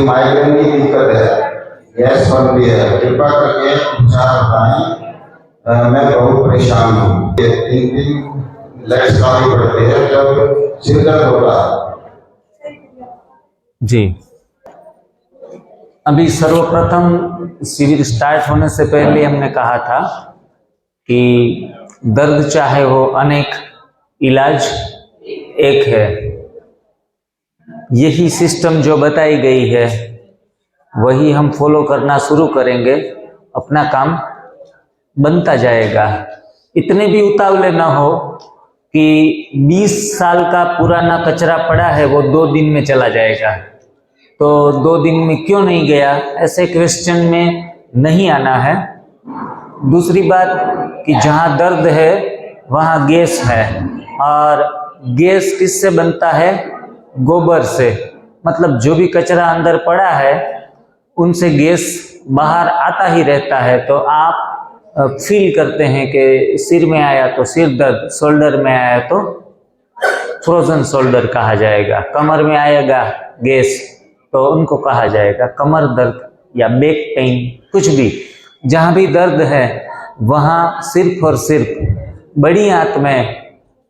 Migraine की दिक्कत है, गैस बन रही है, कृपा करके उपचार बताएं। मैं बहुत परेशान हूँ। 3 लेग्स खाली पड़ते हैं जब सिर दर्द होता है। जी, अभी सर्वप्रथम शिविर स्टार्ट होने से पहले हमने कहा था कि दर्द चाहे हो अनेक, इलाज एक है। यही सिस्टम जो बताई गई है वही हम फॉलो करना शुरू करेंगे, अपना काम बनता जाएगा। इतने भी उतावले ना हो कि 20 साल का पुराना कचरा पड़ा है वो 2 दिन में चला जाएगा, तो 2 दिन में क्यों नहीं गया, ऐसे क्वेश्चन में नहीं आना है। दूसरी बात कि जहाँ दर्द है वहाँ गैस है, और गैस किससे बनता है? गोबर से। मतलब जो भी कचरा अंदर पड़ा है उनसे गैस बाहर आता ही रहता है। तो आप फील करते हैं कि सिर में आया तो सिर दर्द, शोल्डर में आया तो फ्रोजन शोल्डर कहा जाएगा, कमर में आएगा गैस तो उनको कहा जाएगा कमर दर्द या बैक पेन। कुछ भी, जहाँ भी दर्द है वहाँ सिर्फ और सिर्फ बड़ी आंत में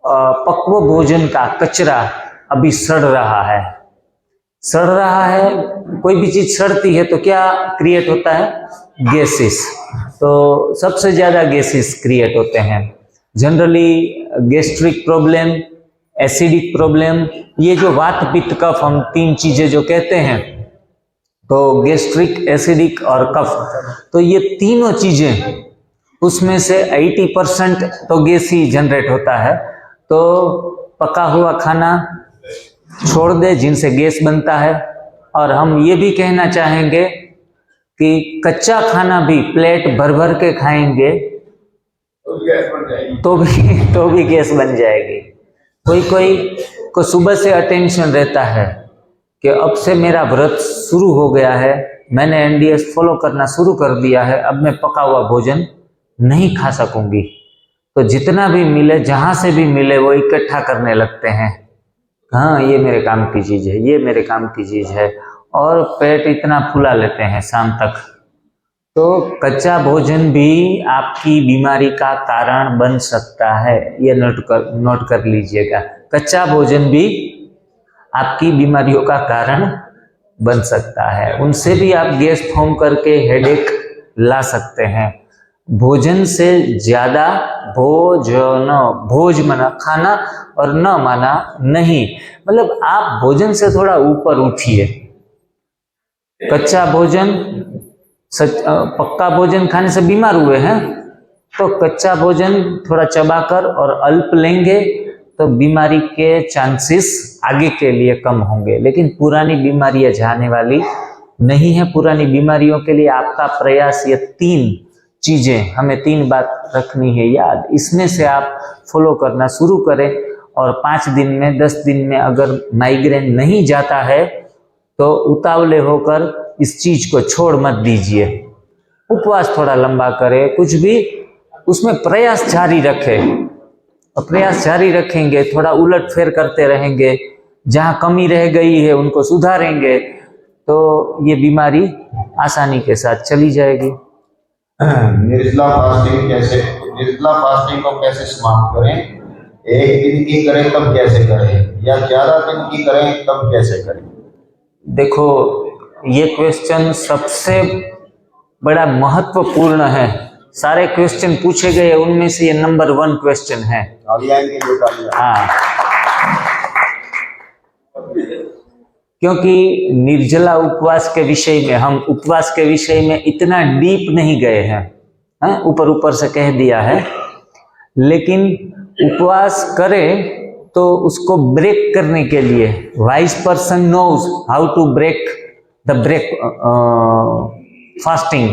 पक्व भोजन का कचरा अभी सड़ रहा है। सड़ रहा है, कोई भी चीज सड़ती है तो क्या क्रिएट होता है? गैसेस। तो सबसे ज्यादा गैसेस क्रिएट होते हैं। Generally gastric problem, acidic problem, ये जो वात पित्त कफ हम 3 चीजें जो कहते हैं, तो गैस्ट्रिक, एसिडिक और कफ, तो ये तीनों चीजें, उसमें से 80% तो गैस ही जनरेट होता है। तो पका हुआ खाना छोड़ दे जिनसे गैस बनता है। और हम ये भी कहना चाहेंगे कि कच्चा खाना भी प्लेट भर भर के खाएंगे तो गैस बन जाएगी, तो भी गैस बन जाएगी। कोई को सुबह से अटेंशन रहता है कि अब से मेरा व्रत शुरू हो गया है, मैंने एनडीएस फॉलो करना शुरू कर दिया है, अब मैं पका हुआ भोजन नहीं खा सकूंगी, तो जितना भी मिले, जहां से भी मिले, वो इकट्ठा करने लगते हैं। हाँ, ये मेरे काम की चीज है, ये मेरे काम की चीज है, और पेट इतना फुला लेते हैं शाम तक। तो कच्चा भोजन भी आपकी बीमारी का कारण बन सकता है, ये नोट कर लीजिएगा। कच्चा भोजन भी आपकी बीमारियों का कारण बन सकता है। उनसे भी आप गैस फॉर्म करके हेडेक ला सकते हैं। भोजन से ज्यादा भोजन, भोज माना खाना और न माना नहीं, मतलब आप भोजन से थोड़ा ऊपर उठिए। कच्चा भोजन, पक्का भोजन खाने से बीमार हुए हैं, तो कच्चा भोजन थोड़ा चबाकर और अल्प लेंगे तो बीमारी के चांसेस आगे के लिए कम होंगे। लेकिन पुरानी बीमारियां जाने वाली नहीं है। पुरानी बीमारियों के लिए आपका प्रयास, ये 3 चीजें, हमें 3 बात रखनी है याद, इसमें से आप फॉलो करना शुरू करें। और 5 दिन में, 10 दिन में अगर माइग्रेन नहीं जाता है तो उतावले होकर इस चीज को छोड़ मत दीजिए। उपवास थोड़ा लंबा करें, कुछ भी उसमें प्रयास जारी रखें। और प्रयास जारी रखेंगे, थोड़ा उलट फेर करते रहेंगे, जहां कमी रह गई है उनको सुधारेंगे, तो ये बीमारी आसानी के साथ चली जाएगी। निर्जला फास्टिंग को कैसे समाप्त करें? 1 दिन की करें तब कैसे करें, या 11 दिन की करें तब कैसे करें? देखो, ये क्वेश्चन सबसे बड़ा महत्वपूर्ण है। सारे क्वेश्चन पूछे गए उनमें से ये नंबर 1 क्वेश्चन है। हाँ, क्योंकि निर्जला उपवास के विषय में, हम उपवास के विषय में इतना डीप नहीं गए हैं, ऊपर ऊपर से कह दिया है। लेकिन उपवास करें तो उसको ब्रेक करने के लिए, wise person knows how to break the fasting.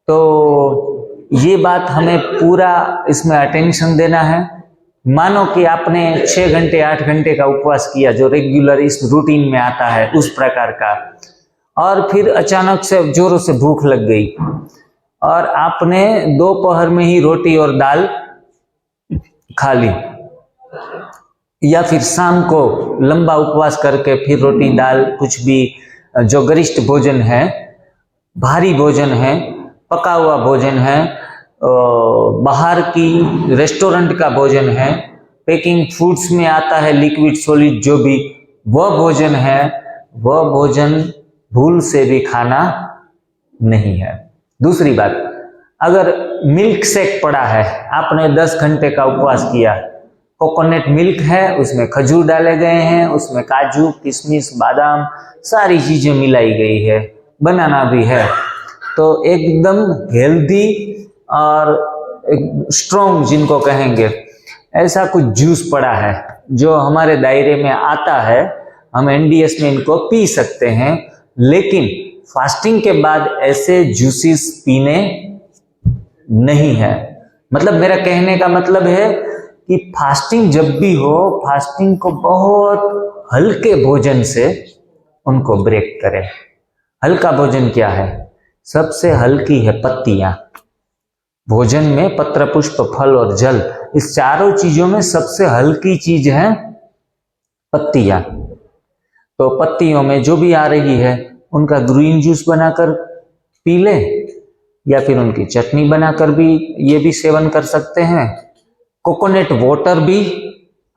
तो ये बात हमें पूरा इसमें अटेंशन देना है। मानो कि आपने 6 घंटे 8 घंटे का उपवास किया, जो रेगुलर इस रूटीन में आता है उस प्रकार का, और फिर अचानक से जोरों से भूख लग गई और आपने दोपहर में ही रोटी और दाल खा ली, या फिर शाम को लंबा उपवास करके फिर रोटी दाल कुछ भी जो गरिष्ठ भोजन है, भारी भोजन है, पका हुआ भोजन है, बाहर की रेस्टोरेंट का भोजन है, पैकिंग फूड्स में आता है लिक्विड सॉलिड जो भी, वह भोजन है, वह भोजन भूल से भी खाना नहीं है। दूसरी बात, अगर मिल्क शेक पड़ा है, आपने 10 घंटे का उपवास किया, कोकोनट मिल्क है, उसमें खजूर डाले गए हैं, उसमें काजू, किशमिश, बादाम, सारी चीजें मिलाई गई है, बनाना भी है, तो एकदम हेल्दी और एक स्ट्रॉन्ग जिनको कहेंगे, ऐसा कुछ जूस पड़ा है जो हमारे दायरे में आता है, हम एनडीएस में इनको पी सकते हैं, लेकिन फास्टिंग के बाद ऐसे जूसेस पीने नहीं है। मतलब मेरा कहने का मतलब है कि फास्टिंग जब भी हो, फास्टिंग को बहुत हल्के भोजन से उनको ब्रेक करें। हल्का भोजन क्या है? सबसे हल्की है पत्तियां। भोजन में पत्र, पुष्प, फल और जल, इस चारों चीजों में सबसे हल्की चीज है पत्तियां। तो पत्तियों में जो भी आ रही है उनका ग्रीन जूस बनाकर पी ले, या फिर उनकी चटनी बनाकर भी ये भी सेवन कर सकते हैं। कोकोनट वाटर भी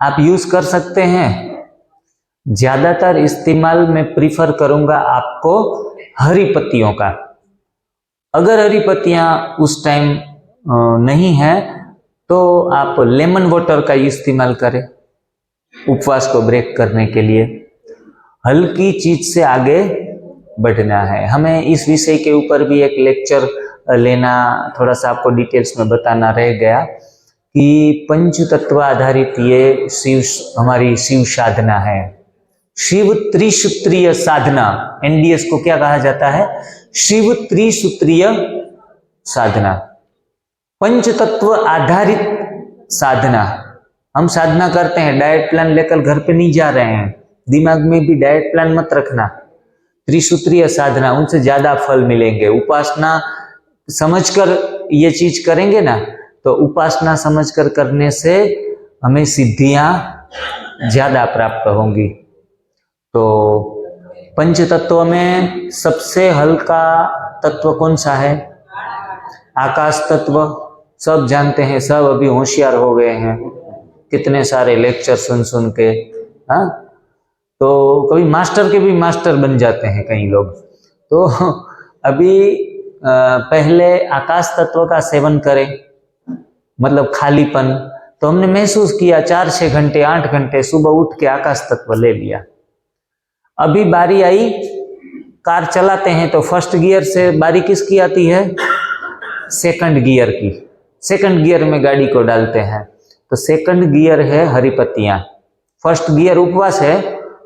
आप यूज कर सकते हैं। ज्यादातर इस्तेमाल में प्रीफर करूंगा आपको हरी पत्तियों का। अगर हरी पत्तियां उस टाइम नहीं है तो आप लेमन वाटर का इस्तेमाल करें उपवास को ब्रेक करने के लिए। हल्की चीज से आगे बढ़ना है। हमें इस विषय के ऊपर भी एक लेक्चर लेना, थोड़ा सा आपको डिटेल्स में बताना रह गया कि पंच तत्व आधारित ये हमारी शिव साधना है। शिव त्रिसूत्रीय साधना, एनडीएस को क्या कहा जाता है? शिव त्रिसूत्रीय साधना, पंच तत्व आधारित साधना। हम साधना करते हैं, डाइट प्लान लेकर घर पे नहीं जा रहे हैं, दिमाग में भी डाइट प्लान मत रखना। त्रिसूत्रीय साधना, उनसे ज्यादा फल मिलेंगे। उपासना समझकर ये चीज करेंगे ना, तो उपासना समझकर करने से हमें सिद्धियां ज्यादा प्राप्त होंगी। तो पंच तत्व में सबसे हल्का तत्व कौन सा है? आकाश तत्व। सब जानते हैं, सब अभी होशियार हो गए हैं, कितने सारे लेक्चर सुन सुन के। हाँ, तो कभी मास्टर के भी मास्टर बन जाते हैं कई लोग। तो अभी पहले आकाश तत्व का सेवन करें, मतलब खालीपन। तो हमने महसूस किया 4-6 घंटे, 8 घंटे सुबह उठ के आकाश तत्व ले लिया। अभी बारी आई, कार चलाते हैं तो फर्स्ट गियर से बारी किसकी आती है? सेकंड गियर की। सेकंड गियर में गाड़ी को डालते हैं, तो सेकंड गियर है हरी पत्तियां। फर्स्ट गियर उपवास है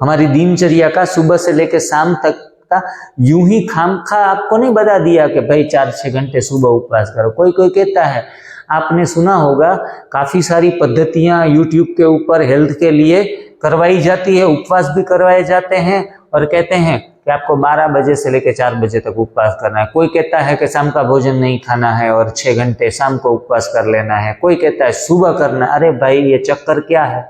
हमारी दिनचर्या का, सुबह से लेकर शाम तक का। यूं ही खामखा आपको नहीं बता दिया कि भाई 4-6 घंटे सुबह उपवास करो। कोई कोई कहता है, आपने सुना होगा काफी सारी पद्धतियां यूट्यूब के ऊपर हेल्थ के लिए करवाई जाती है, उपवास भी करवाए जाते हैं, और कहते हैं कि आपको 12 बजे से लेकर 4 बजे तक उपवास करना है। कोई कहता है कि शाम का भोजन नहीं खाना है और 6 घंटे शाम को उपवास कर लेना है। कोई कहता है सुबह करना। अरे भाई, ये चक्कर क्या है?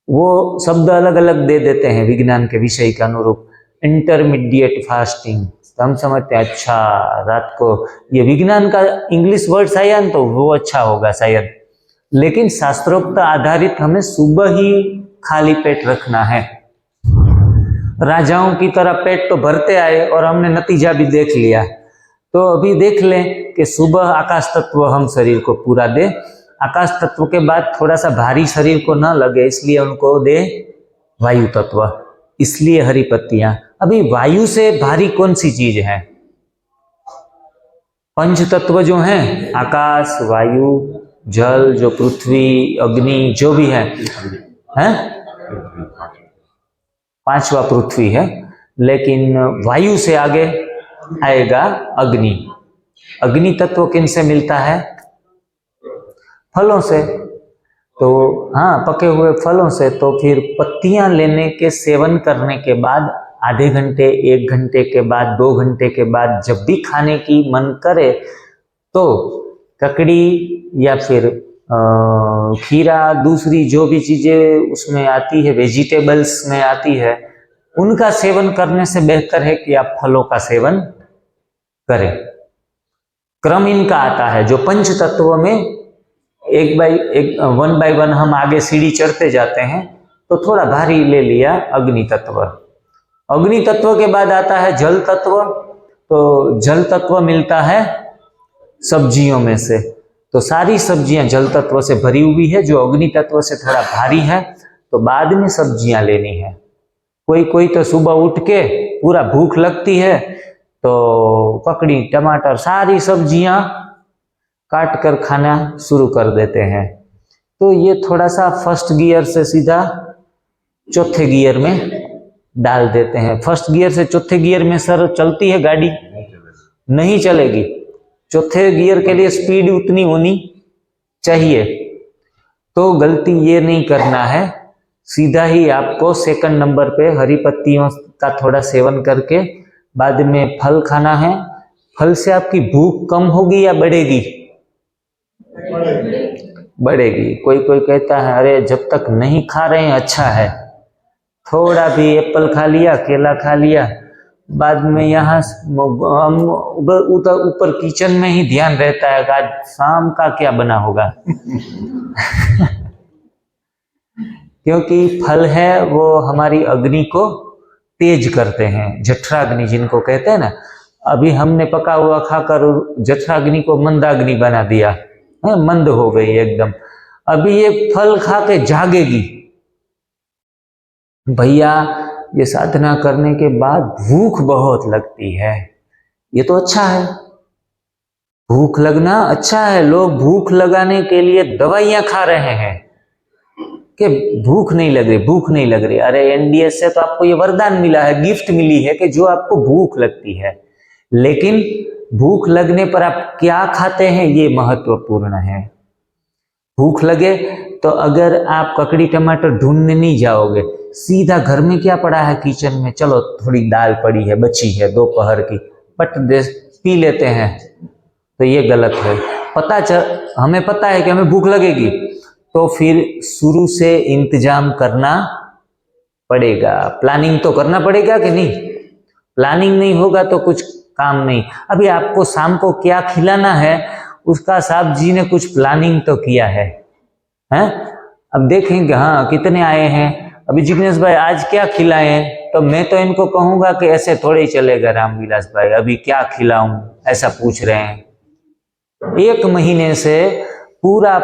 वो शब्द अलग अलग दे देते हैं विज्ञान के विषय के अनुरूप। इंटरमीडिएट फास्टिंग, तो हम समझते हैं अच्छा रात को ये विज्ञान का इंग्लिश वर्ड आया न तो वो अच्छा होगा शायद, लेकिन शास्त्रोक्त आधारित हमें सुबह ही खाली पेट रखना है। राजाओं की तरह पेट तो भरते आए और हमने नतीजा भी देख लिया। तो अभी देख लें कि सुबह आकाश तत्व हम शरीर को पूरा दे। आकाश तत्व के बाद थोड़ा सा भारी शरीर को न लगे, इसलिए उनको दे वायु तत्व, इसलिए हरी पत्तियां। अभी वायु से भारी कौन सी चीज है? पंच तत्व जो हैं, आकाश, वायु, जल, जो पृथ्वी, अग्नि, जो भी है, पांचवा पृथ्वी है, लेकिन वायु से आगे आएगा अग्नि। अग्नि तत्व किन से मिलता है? फलों से। तो हाँ, पके हुए फलों से। तो फिर पत्तियां लेने के सेवन करने के बाद आधे घंटे, 1 घंटे के बाद, 2 घंटे के बाद जब भी खाने की मन करे तो ककड़ी या फिर खीरा, दूसरी जो भी चीजें उसमें आती है, वेजिटेबल्स में आती है, उनका सेवन करने से बेहतर है कि आप फलों का सेवन करें। क्रम इनका आता है जो पंच तत्वों में वन बाय वन हम आगे सीढ़ी चढ़ते जाते हैं, तो थोड़ा भारी ले लिया अग्नि तत्व। अग्नि तत्व के बाद आता है जल तत्व, तो जल तत्व मिलता है सब्जियों में से, तो सारी सब्जियां जल तत्व से भरी हुई है। जो अग्नि तत्व से थोड़ा भारी है तो बाद में सब्जियां लेनी है। कोई कोई तो सुबह उठ के पूरा भूख लगती है तो ककड़ी टमाटर सारी सब्जियां काट कर खाना शुरू कर देते हैं। तो ये थोड़ा सा फर्स्ट गियर से सीधा चौथे गियर में डाल देते हैं। फर्स्ट गियर से चौथे गियर में सर चलती है गाड़ी? नहीं चलेगी। चौथे गियर के लिए स्पीड उतनी होनी चाहिए। तो गलती ये नहीं करना है, सीधा ही आपको सेकंड नंबर पे हरी पत्तियों का थोड़ा सेवन करके बाद में फल खाना है। फल से आपकी भूख कम होगी या बढ़ेगी? बढ़ेगी। कोई कोई कहता है अरे जब तक नहीं खा रहे हैं अच्छा है, थोड़ा भी एप्पल खा लिया, केला खा लिया, बाद में यहाँ हम ऊपर किचन में ही ध्यान रहता है कि आज शाम का क्या बना होगा। क्योंकि फल है वो हमारी अग्नि को तेज करते हैं, जठराग्नि जिनको कहते हैं ना। अभी हमने पका हुआ खाकर जठराग्नि को मंदाग्नि बना दिया है, मंद हो गई एकदम। अभी ये फल खा के जागेगी। भैया ये साधना करने के बाद भूख बहुत लगती है, ये तो अच्छा है, भूख लगना अच्छा है। लोग भूख लगाने के लिए दवाइयां खा रहे हैं कि भूख नहीं लग रही, भूख नहीं लग रही। अरे एनडीएस से तो आपको ये वरदान मिला है, गिफ्ट मिली है कि जो आपको भूख लगती है, लेकिन भूख लगने पर आप क्या खाते हैं ये महत्वपूर्ण है। भूख लगे तो अगर आप ककड़ी टमाटर ढूंढने नहीं जाओगे, सीधा घर में क्या पड़ा है किचन में, चलो थोड़ी दाल पड़ी है बची है दोपहर की, पट दे पी लेते हैं, तो ये गलत है। हमें पता है कि हमें भूख लगेगी, तो फिर शुरू से इंतजाम करना पड़ेगा, प्लानिंग तो करना पड़ेगा कि नहीं। प्लानिंग नहीं होगा तो कुछ काम नहीं। अभी आपको शाम को क्या खिलाना है उसका साहब जी ने कुछ प्लानिंग तो किया है, हैं? अब देखेंगे हाँ कितने आए हैं। अभी जिग्नेश भाई आज क्या खिलाएं, तो मैं तो इनको कहूंगा कि ऐसे थोड़े ही चलेगा रामविलास भाई, अभी क्या खिलाऊं ऐसा पूछ रहे हैं। 1 महीने से पूरा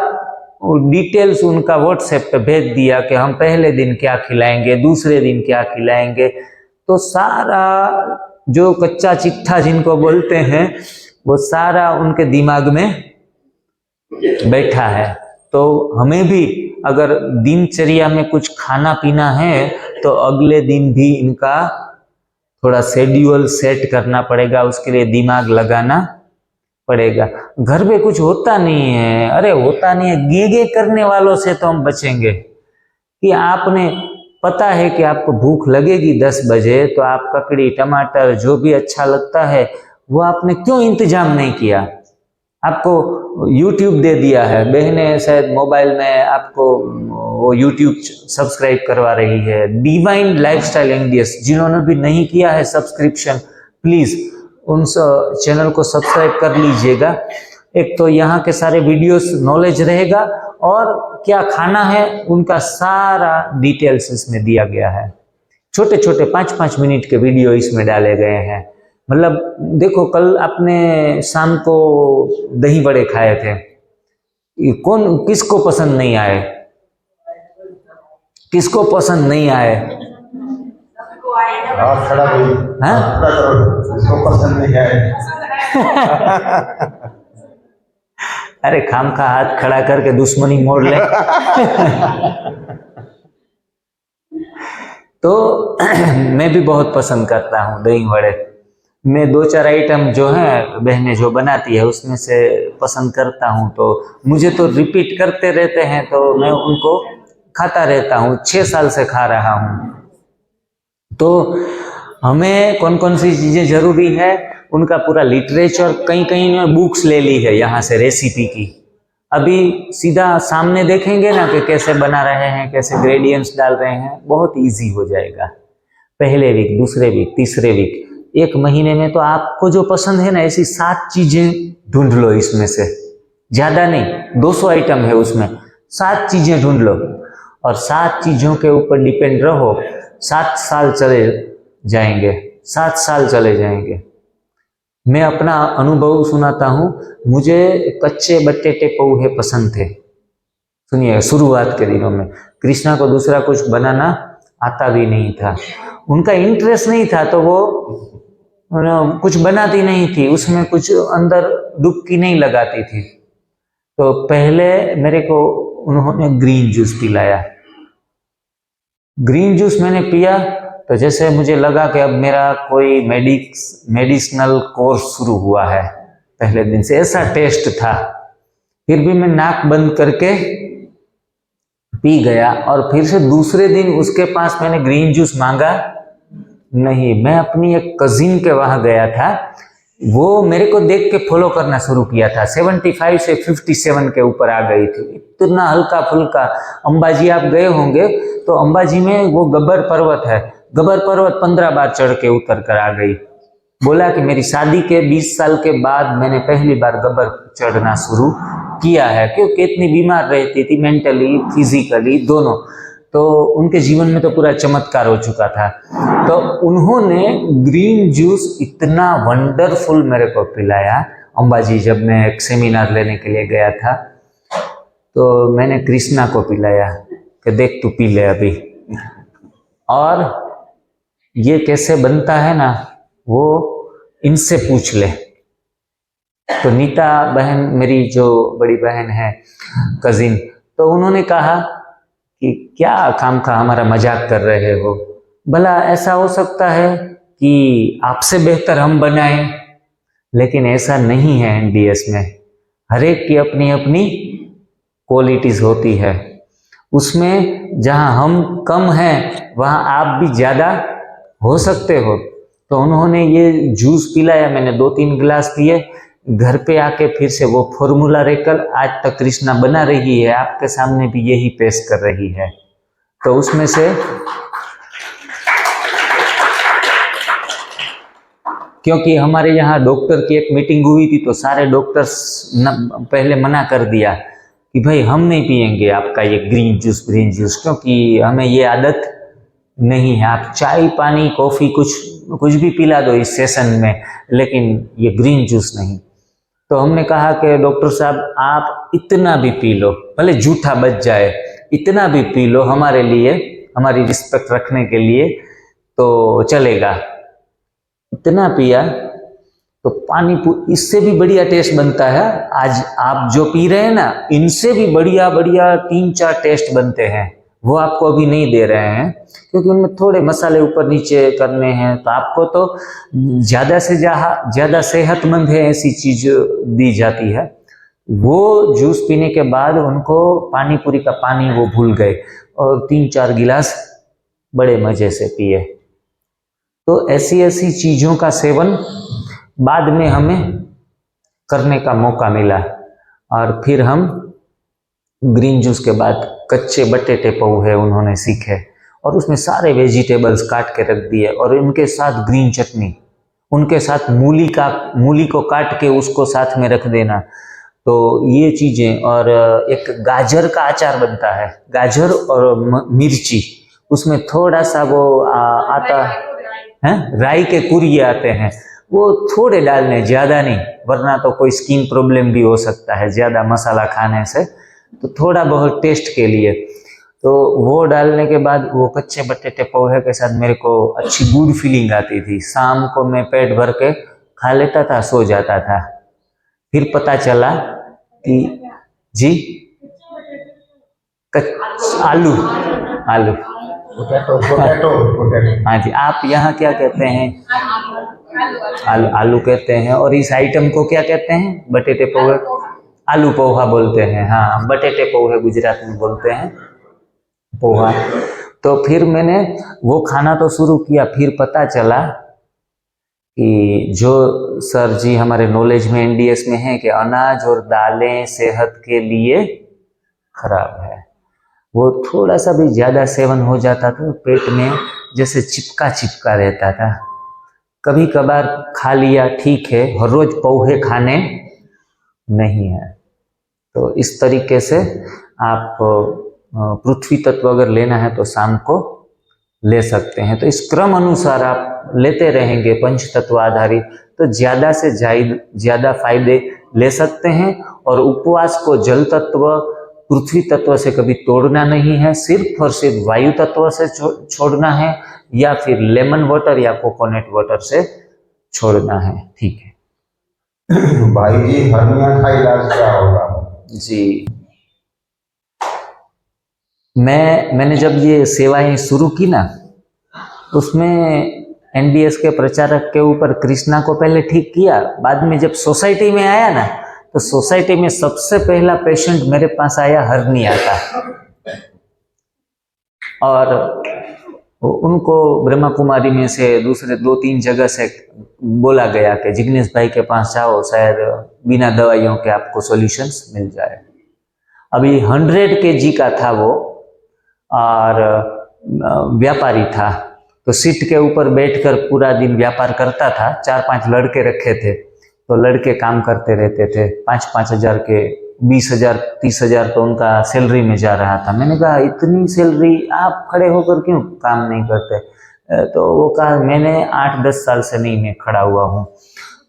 डिटेल्स उनका व्हाट्सएप पे भेज दिया कि हम पहले दिन क्या खिलाएंगे, दूसरे दिन क्या खिलाएंगे, तो सारा जो कच्चा चिट्ठा जिनको बोलते हैं वो सारा उनके दिमाग में बैठा है। तो हमें भी अगर दिनचर्या में कुछ खाना पीना है तो अगले दिन भी इनका थोड़ा शेड्यूल सेट करना पड़ेगा, उसके लिए दिमाग लगाना पड़ेगा। घर पे कुछ होता नहीं है, अरे होता नहीं है, गे करने वालों से तो हम बचेंगे कि आपने पता है कि आपको भूख लगेगी 10 बजे, तो आप ककड़ी टमाटर जो भी अच्छा लगता है वो आपने क्यों इंतजाम नहीं किया। आपको YouTube दे दिया है, बहनें शायद मोबाइल में आपको वो YouTube सब्सक्राइब करवा रही है, डिवाइन लाइफस्टाइल एनडीएस। जिन्होंने भी नहीं किया है सब्सक्रिप्शन, प्लीज उन चैनल को सब्सक्राइब कर लीजिएगा। एक तो यहाँ के सारे वीडियोस नॉलेज रहेगा, और क्या खाना है उनका सारा डिटेल्स इसमें दिया गया है। छोटे छोटे 5-5 मिनट के वीडियो इसमें डाले गए हैं। मतलब देखो, कल आपने शाम को दही बड़े खाए थे, किसको पसंद नहीं आए, किसको पसंद नहीं आए? खड़ा इसको पसंद नहीं आए। अरे खाम खा हाथ खड़ा करके दुश्मनी मोड़ ले। तो मैं भी बहुत पसंद करता हूँ दही वड़े। मैं 2-4 आइटम जो है बहनें जो बनाती है उसमें से पसंद करता हूँ, तो मुझे तो रिपीट करते रहते हैं तो मैं उनको खाता रहता हूँ, 6 साल से खा रहा हूँ। तो हमें कौन कौन सी चीज़ें जरूरी है उनका पूरा लिटरेचर, कहीं कहीं ने बुक्स ले ली है यहाँ से रेसिपी की। अभी सीधा सामने देखेंगे ना कि कैसे बना रहे हैं, कैसे ग्रेडियंट्स डाल रहे हैं, बहुत इजी हो जाएगा। पहले वीक, दूसरे वीक, तीसरे वीक, 1 महीने में तो आपको जो पसंद है ना ऐसी 7 चीजें ढूंढ लो, इसमें से ज्यादा नहीं, 200 आइटम है उसमें, 7 चीजें ढूंढ लो और 7 चीजों के ऊपर डिपेंड रहो। 7 साल चले जाएंगे, 7 साल चले जाएंगे। मैं अपना अनुभव सुनाता हूँ। मुझे कच्चे बटेटे पोहे पसंद थे, सुनिए, शुरुआत के दिनों में। कृष्णा को दूसरा कुछ बनाना आता भी नहीं था, उनका इंटरेस्ट नहीं था, तो वो कुछ बनाती नहीं थी, उसमें कुछ अंदर डुबकी नहीं लगाती थी। तो पहले मेरे को उन्होंने ग्रीन जूस पिलाया। ग्रीन जूस मैंने पिया तो जैसे मुझे लगा कि अब मेरा कोई मेडिसिनल कोर्स शुरू हुआ है। पहले दिन से ऐसा टेस्ट था, फिर भी मैं नाक बंद करके पी गया। और फिर से दूसरे दिन उसके पास मैंने ग्रीन जूस मांगा नहीं। मैं अपनी एक कजिन के वहां गया था, वो मेरे को देख के फॉलो करना शुरू किया था। 75 से 57 के ऊपर आ गई थी, इतना हल्का फुल्का। अंबाजी आप गए होंगे तो अंबाजी में वो गब्बर पर्वत है, गब्बर पर्वत 15 बार चढ़ के उतर कर आ गई। बोला कि मेरी शादी के 20 साल के बाद मैंने पहली बार गब्बर चढ़ना शुरू किया है, क्योंकि इतनी बीमार रहती थी, मेंटली फिजिकली दोनों। तो उनके जीवन में तो पूरा चमत्कार हो चुका था। तो उन्होंने ग्रीन जूस इतना वंडरफुल मेरे को पिलाया। अंबाजी जब मैं एक सेमिनार लेने के लिए गया था तो मैंने कृष्णा को पिलाया कि देख तू पी ले अभी, और ये कैसे बनता है ना वो इनसे पूछ ले। तो नीता बहन, मेरी जो बड़ी बहन है, कजिन, तो उन्होंने कहा कि क्या खामखा हमारा मजाक कर रहे हो, भला ऐसा हो सकता है कि आपसे बेहतर हम बनाएं? लेकिन ऐसा नहीं है। एनडीएस में हर एक की अपनी अपनी क्वालिटीज होती है, उसमें जहां हम कम हैं वहां आप भी ज्यादा हो सकते हो। तो उन्होंने ये जूस पिलाया, मैंने 2-3 गिलास पिए। घर पे आके फिर से वो फॉर्मूला रेकर आज तक कृष्णा बना रही है, आपके सामने भी यही पेश कर रही है। तो उसमें से क्योंकि हमारे यहाँ डॉक्टर की एक मीटिंग हुई थी तो सारे डॉक्टर्स पहले मना कर दिया कि भाई हम नहीं पियेंगे आपका ये ग्रीन जूस, क्योंकि हमें ये आदत नहीं है। आप चाय पानी कॉफी कुछ भी पिला दो इस सेशन में, लेकिन ये ग्रीन जूस नहीं। तो हमने कहा कि डॉक्टर साहब आप इतना भी पी लो, भले झूठा बच जाए, इतना भी पी लो हमारे लिए, हमारी रिस्पेक्ट रखने के लिए तो चलेगा। इतना पिया तो पानी इससे भी बढ़िया टेस्ट बनता है। आज आप जो पी रहे हैं ना, इनसे भी बढ़िया बढ़िया 3-4 टेस्ट बनते हैं, वो आपको अभी नहीं दे रहे हैं क्योंकि उनमें थोड़े मसाले ऊपर नीचे करने हैं। तो आपको तो ज़्यादा से ज़्यादा सेहतमंद है ऐसी चीज दी जाती है। वो जूस पीने के बाद उनको पानी पूरी का पानी वो भूल गए और 3-4 गिलास बड़े मजे से पिए। तो ऐसी ऐसी चीजों का सेवन बाद में हमें करने का मौका मिला और फिर हम ग्रीन जूस के बाद कच्चे बटेटे पोहे उन्होंने सीखे और उसमें सारे वेजिटेबल्स काट के रख दिए और उनके साथ ग्रीन चटनी, उनके साथ मूली को काट के उसको साथ में रख देना। तो ये चीजें, और एक गाजर का अचार बनता है, गाजर और मिर्ची, उसमें थोड़ा सा वो आता है, राई के कुरिये आते हैं, वो थोड़े डालने, ज्यादा नहीं, वरना तो कोई स्किन प्रॉब्लम भी हो सकता है ज्यादा मसाला खाने से। तो थोड़ा बहुत टेस्ट के लिए, तो वो डालने के बाद वो कच्चे बटेटे पोहे के साथ मेरे को अच्छी गुड फीलिंग आती थी। शाम को मैं पेट भर के खा लेता था, सो जाता था। फिर पता चला कि जी आलू पोटैटो हाँ जी, आप यहाँ क्या कहते हैं? आलू कहते हैं। और इस आइटम को क्या कहते हैं? बटेटे पोहे, आलू पोहा बोलते हैं। हाँ, बटेटे पोहे गुजरात में बोलते हैं, पोहा। तो फिर मैंने वो खाना तो शुरू किया। फिर पता चला कि जो सर जी हमारे नॉलेज में एनडीएस में है कि अनाज और दालें सेहत के लिए खराब है, वो थोड़ा सा भी ज्यादा सेवन हो जाता था पेट में जैसे चिपका चिपका रहता था। कभी कभार खा लिया ठीक है, हर रोज पोहे खाने नहीं है। तो इस तरीके से आप पृथ्वी तत्व अगर लेना है तो शाम को ले सकते हैं। तो इस क्रम अनुसार आप लेते रहेंगे पंच तत्व आधारित, तो ज़्यादा से ज़्यादा फायदे ले सकते हैं। और उपवास को जल तत्व पृथ्वी तत्व से कभी तोड़ना नहीं है, सिर्फ और सिर्फ वायु तत्व से छोड़ना है, या फिर लेमन वाटर या कोकोनट वाटर से छोड़ना है। ठीक है भाई जी, हर्निया का इलाज क्या होगा? जी, मैंने जब ये सेवाएं शुरू की ना, उसमें एनडीएस के प्रचारक के ऊपर कृष्णा को पहले ठीक किया। बाद में जब सोसाइटी में आया ना, तो सोसाइटी में सबसे पहला पेशेंट मेरे पास आया हर्निया का, और उनको ब्रह्मा कुमारी में से दूसरे 2-3 जगह से बोला गया कि जिग्नेश भाई के पास जाओ, शायद बिना दवाइयों के आपको सॉल्यूशंस मिल जाए। अभी 100 kg का था वो, और व्यापारी था, तो सीट के ऊपर बैठकर पूरा दिन व्यापार करता था। 4-5 लड़के रखे थे, तो लड़के काम करते रहते थे। 5-5 हज़ार के 20,000 30,000 तो उनका सैलरी में जा रहा था। मैंने कहा इतनी सैलरी आप खड़े होकर क्यों काम नहीं करते? तो वो कहा मैंने 8-10 साल से नहीं मैं खड़ा हुआ हूँ,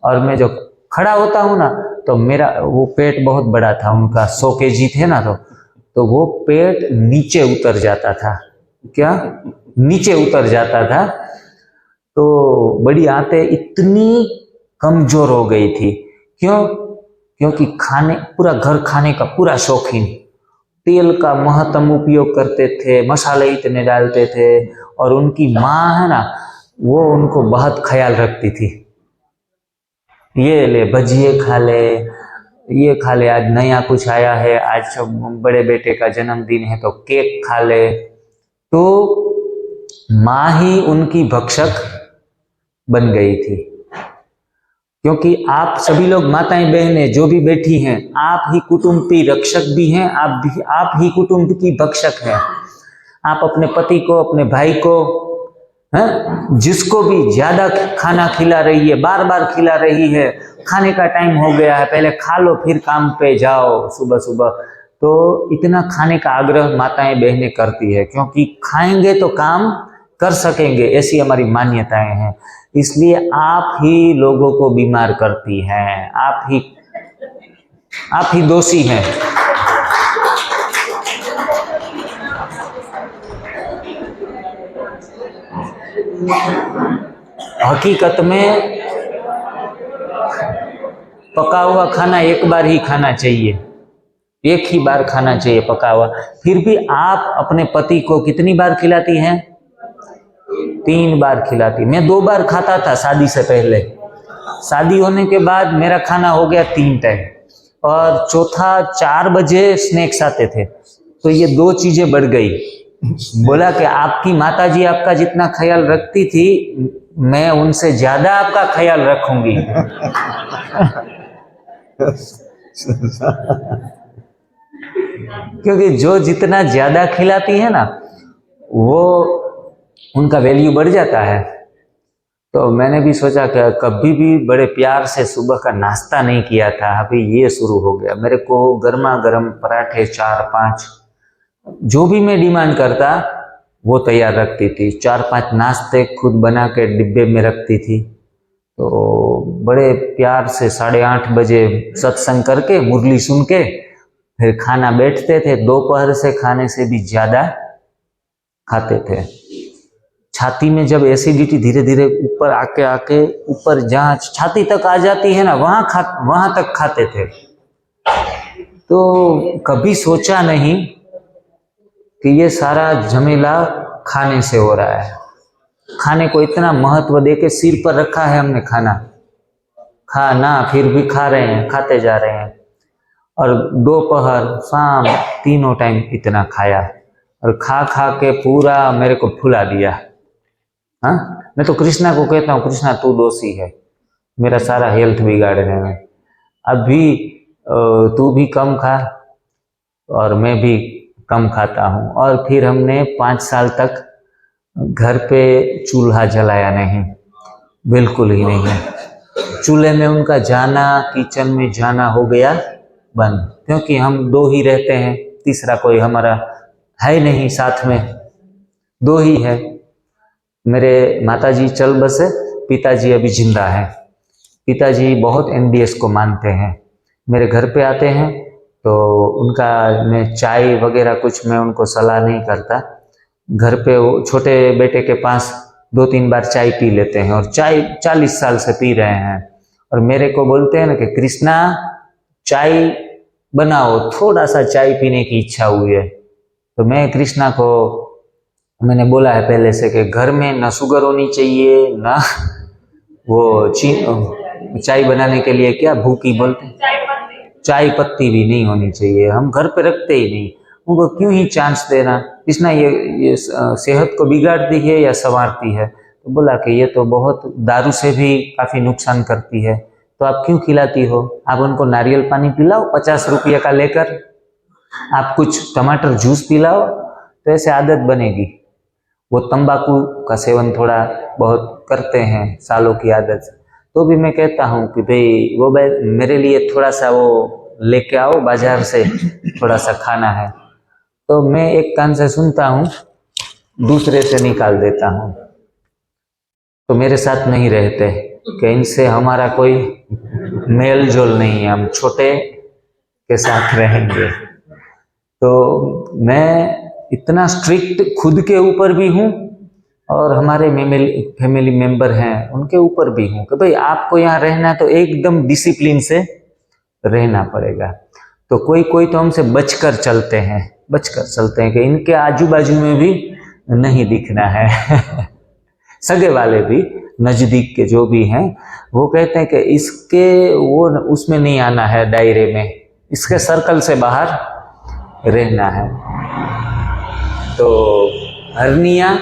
और मैं जो खड़ा होता हूँ ना, तो मेरा वो पेट बहुत बड़ा था उनका, 100 kg थे ना, तो वो पेट नीचे उतर जाता था। क्या? नीचे उतर जाता था। तो बड़ी आंतें इतनी कमजोर हो गई थी। क्यों? क्योंकि पूरा घर खाने का पूरा शौकीन, तेल का महत्तम उपयोग करते थे, मसाले इतने डालते थे। और उनकी माँ है ना, वो उनको बहुत ख्याल रखती थी। ये ले भजिए खा ले, ये खा ले, आज नया कुछ आया है, आज बड़े बेटे का जन्मदिन है तो केक खा ले। तो माँ ही उनकी भक्षक बन गई थी। क्योंकि आप सभी लोग माताएं बहनें जो भी बैठी हैं, आप ही कुटुंब की रक्षक भी हैं, आप ही कुटुंब की भक्षक हैं। आप अपने पति को, अपने भाई को, हैं, जिसको भी ज्यादा खाना खिला रही है, बार बार खिला रही है, खाने का टाइम हो गया है, पहले खा लो फिर काम पे जाओ सुबह सुबह, तो इतना खाने का आग्रह माताएं बहनें करती है। क्योंकि खाएंगे तो काम कर सकेंगे, ऐसी हमारी मान्यताएं हैं। इसलिए आप ही लोगों को बीमार करती हैं, आप ही दोषी हैं। हकीकत में पका हुआ खाना एक बार ही खाना चाहिए, एक ही बार खाना चाहिए पका हुआ। फिर भी आप अपने पति को कितनी बार खिलाती हैं? 3 बार खिलाती। मैं 2 बार खाता था शादी से पहले। शादी होने के बाद मेरा खाना हो गया 3 टाइम, और चौथा 4 बजे स्नैक्स आते थे। तो ये 2 चीजें बढ़ गई। बोला कि आपकी माताजी आपका जितना ख्याल रखती थी, मैं उनसे ज्यादा आपका ख्याल रखूंगी। क्योंकि जो जितना ज्यादा खिलाती है ना, वो उनका वैल्यू बढ़ जाता है। तो मैंने भी सोचा कि कभी भी बड़े प्यार से सुबह का नाश्ता नहीं किया था, अभी ये शुरू हो गया। मेरे को गर्मा गर्म पराठे 4-5 जो भी मैं डिमांड करता वो तैयार रखती थी। 4-5 नाश्ते खुद बना के डिब्बे में रखती थी। तो बड़े प्यार से 8:30 बजे सत्संग करके मुरली सुन के फिर खाना बैठते थे। दोपहर से खाने से भी ज्यादा खाते थे। छाती में जब एसिडिटी धीरे धीरे ऊपर आके ऊपर जहाँ छाती तक आ जाती है ना, वहां तक खाते थे। तो कभी सोचा नहीं कि ये सारा झमेला खाने से हो रहा है। खाने को इतना महत्व देके सिर पर रखा है हमने खाना, फिर भी खा रहे हैं, खाते जा रहे हैं। और दोपहर शाम तीनों टाइम इतना खाया, और खा के पूरा मेरे को फुला दिया। हाँ, मैं तो कृष्णा को कहता हूँ, कृष्णा तू दोषी है मेरा सारा हेल्थ बिगाड़ने में। अभी तू भी कम खा और मैं भी कम खाता हूँ। और फिर हमने 5 साल तक घर पे चूल्हा जलाया नहीं, बिल्कुल ही नहीं है। चूल्हे में उनका जाना, किचन में जाना हो गया बंद, क्योंकि हम दो ही रहते हैं, तीसरा कोई हमारा है नहीं साथ में, दो ही है। मेरे माताजी चल बसे, पिताजी अभी जिंदा है। पिताजी बहुत एनडीएस को मानते हैं। मेरे घर पे आते हैं तो उनका मैं चाय वगैरह कुछ मैं उनको सलाह नहीं करता। घर पे वो छोटे बेटे के पास 2-3 बार चाय पी लेते हैं, और चाय 40 साल से पी रहे हैं। और मेरे को बोलते हैं ना कि कृष्णा चाय बनाओ, थोड़ा सा चाय पीने की इच्छा हुई है। तो मैं कृष्णा को मैंने बोला है पहले से कि घर में ना शुगर होनी चाहिए, ना वो चाय बनाने के लिए क्या भूकी बोलते हैं, चाय पत्ती भी नहीं होनी चाहिए, हम घर पे रखते ही नहीं। उनको क्यों ही चांस देना, कृष्णा ये सेहत को बिगाड़ती है या संवारती है? तो बोला कि ये तो बहुत दारू से भी काफ़ी नुकसान करती है, तो आप क्यों खिलाती हो? आप उनको नारियल पानी पिलाओ 50 रुपये का लेकर, आप कुछ टमाटर जूस पिलाओ, तो ऐसे आदत बनेगी। वो तंबाकू का सेवन थोड़ा बहुत करते हैं सालों की आदत से, तो भी मैं कहता हूँ कि भाई वो मेरे लिए थोड़ा सा वो लेके आओ बाजार से, थोड़ा सा खाना है। तो मैं एक कान से सुनता हूँ, दूसरे से निकाल देता हूँ। तो मेरे साथ नहीं रहते कि इनसे हमारा कोई मेल जोल नहीं है, हम छोटे के साथ रहेंगे। तो मैं इतना स्ट्रिक्ट खुद के ऊपर भी हूँ और हमारे फैमिली मेंबर हैं उनके ऊपर भी हूँ कि भाई आपको यहाँ रहना है तो एकदम डिसिप्लिन से रहना पड़ेगा। तो कोई कोई तो हमसे बचकर चलते हैं कि इनके आजू बाजू में भी नहीं दिखना है। सगे वाले भी नज़दीक के जो भी हैं वो कहते हैं कि इसके वो उसमें नहीं आना है, दायरे में, इसके सर्कल से बाहर रहना है। तो हर्निया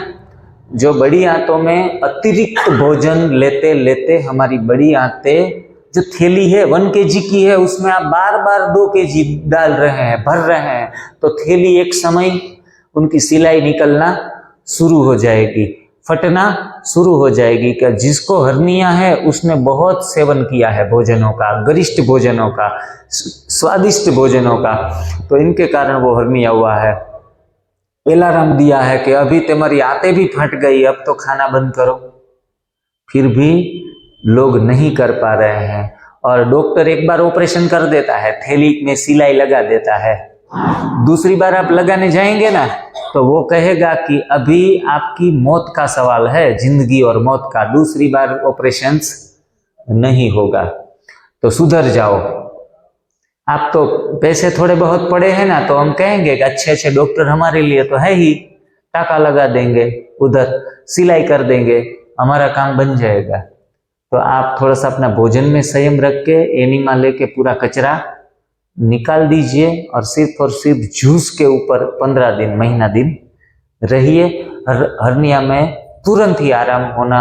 जो बड़ी आंतों में अतिरिक्त भोजन लेते लेते हमारी बड़ी आंतें जो थैली है 1 kg की है, उसमें आप बार बार 2 kg डाल रहे हैं, भर रहे हैं, तो थैली एक समय उनकी सिलाई निकलना शुरू हो जाएगी, फटना शुरू हो जाएगी। कि जिसको हर्निया है उसने बहुत सेवन किया है भोजनों का, गरिष्ठ भोजनों का, स्वादिष्ट भोजनों का, तो इनके कारण वो हर्निया हुआ है। अलार्म दिया है कि अभी तुम्हारी आंतें भी फट गई, अब तो खाना बंद करो, फिर भी लोग नहीं कर पा रहे हैं। और डॉक्टर एक बार ऑपरेशन कर देता है, थैली में सिलाई लगा देता है, दूसरी बार आप लगाने जाएंगे ना तो वो कहेगा कि अभी आपकी मौत का सवाल है, जिंदगी और मौत का, दूसरी बार ऑपरेशन नहीं होगा, तो सुधर जाओ। आप तो पैसे थोड़े बहुत पड़े हैं ना, तो हम कहेंगे कि अच्छे अच्छे डॉक्टर हमारे लिए तो है ही, टाका लगा देंगे, उधर सिलाई कर देंगे, हमारा काम बन जाएगा। तो आप थोड़ा सा अपना भोजन में संयम रख के एनिमा लेके पूरा कचरा निकाल दीजिए और सिर्फ जूस के ऊपर 15 दिन, महीना दिन रहिए। हर्निया में तुरंत ही आराम होना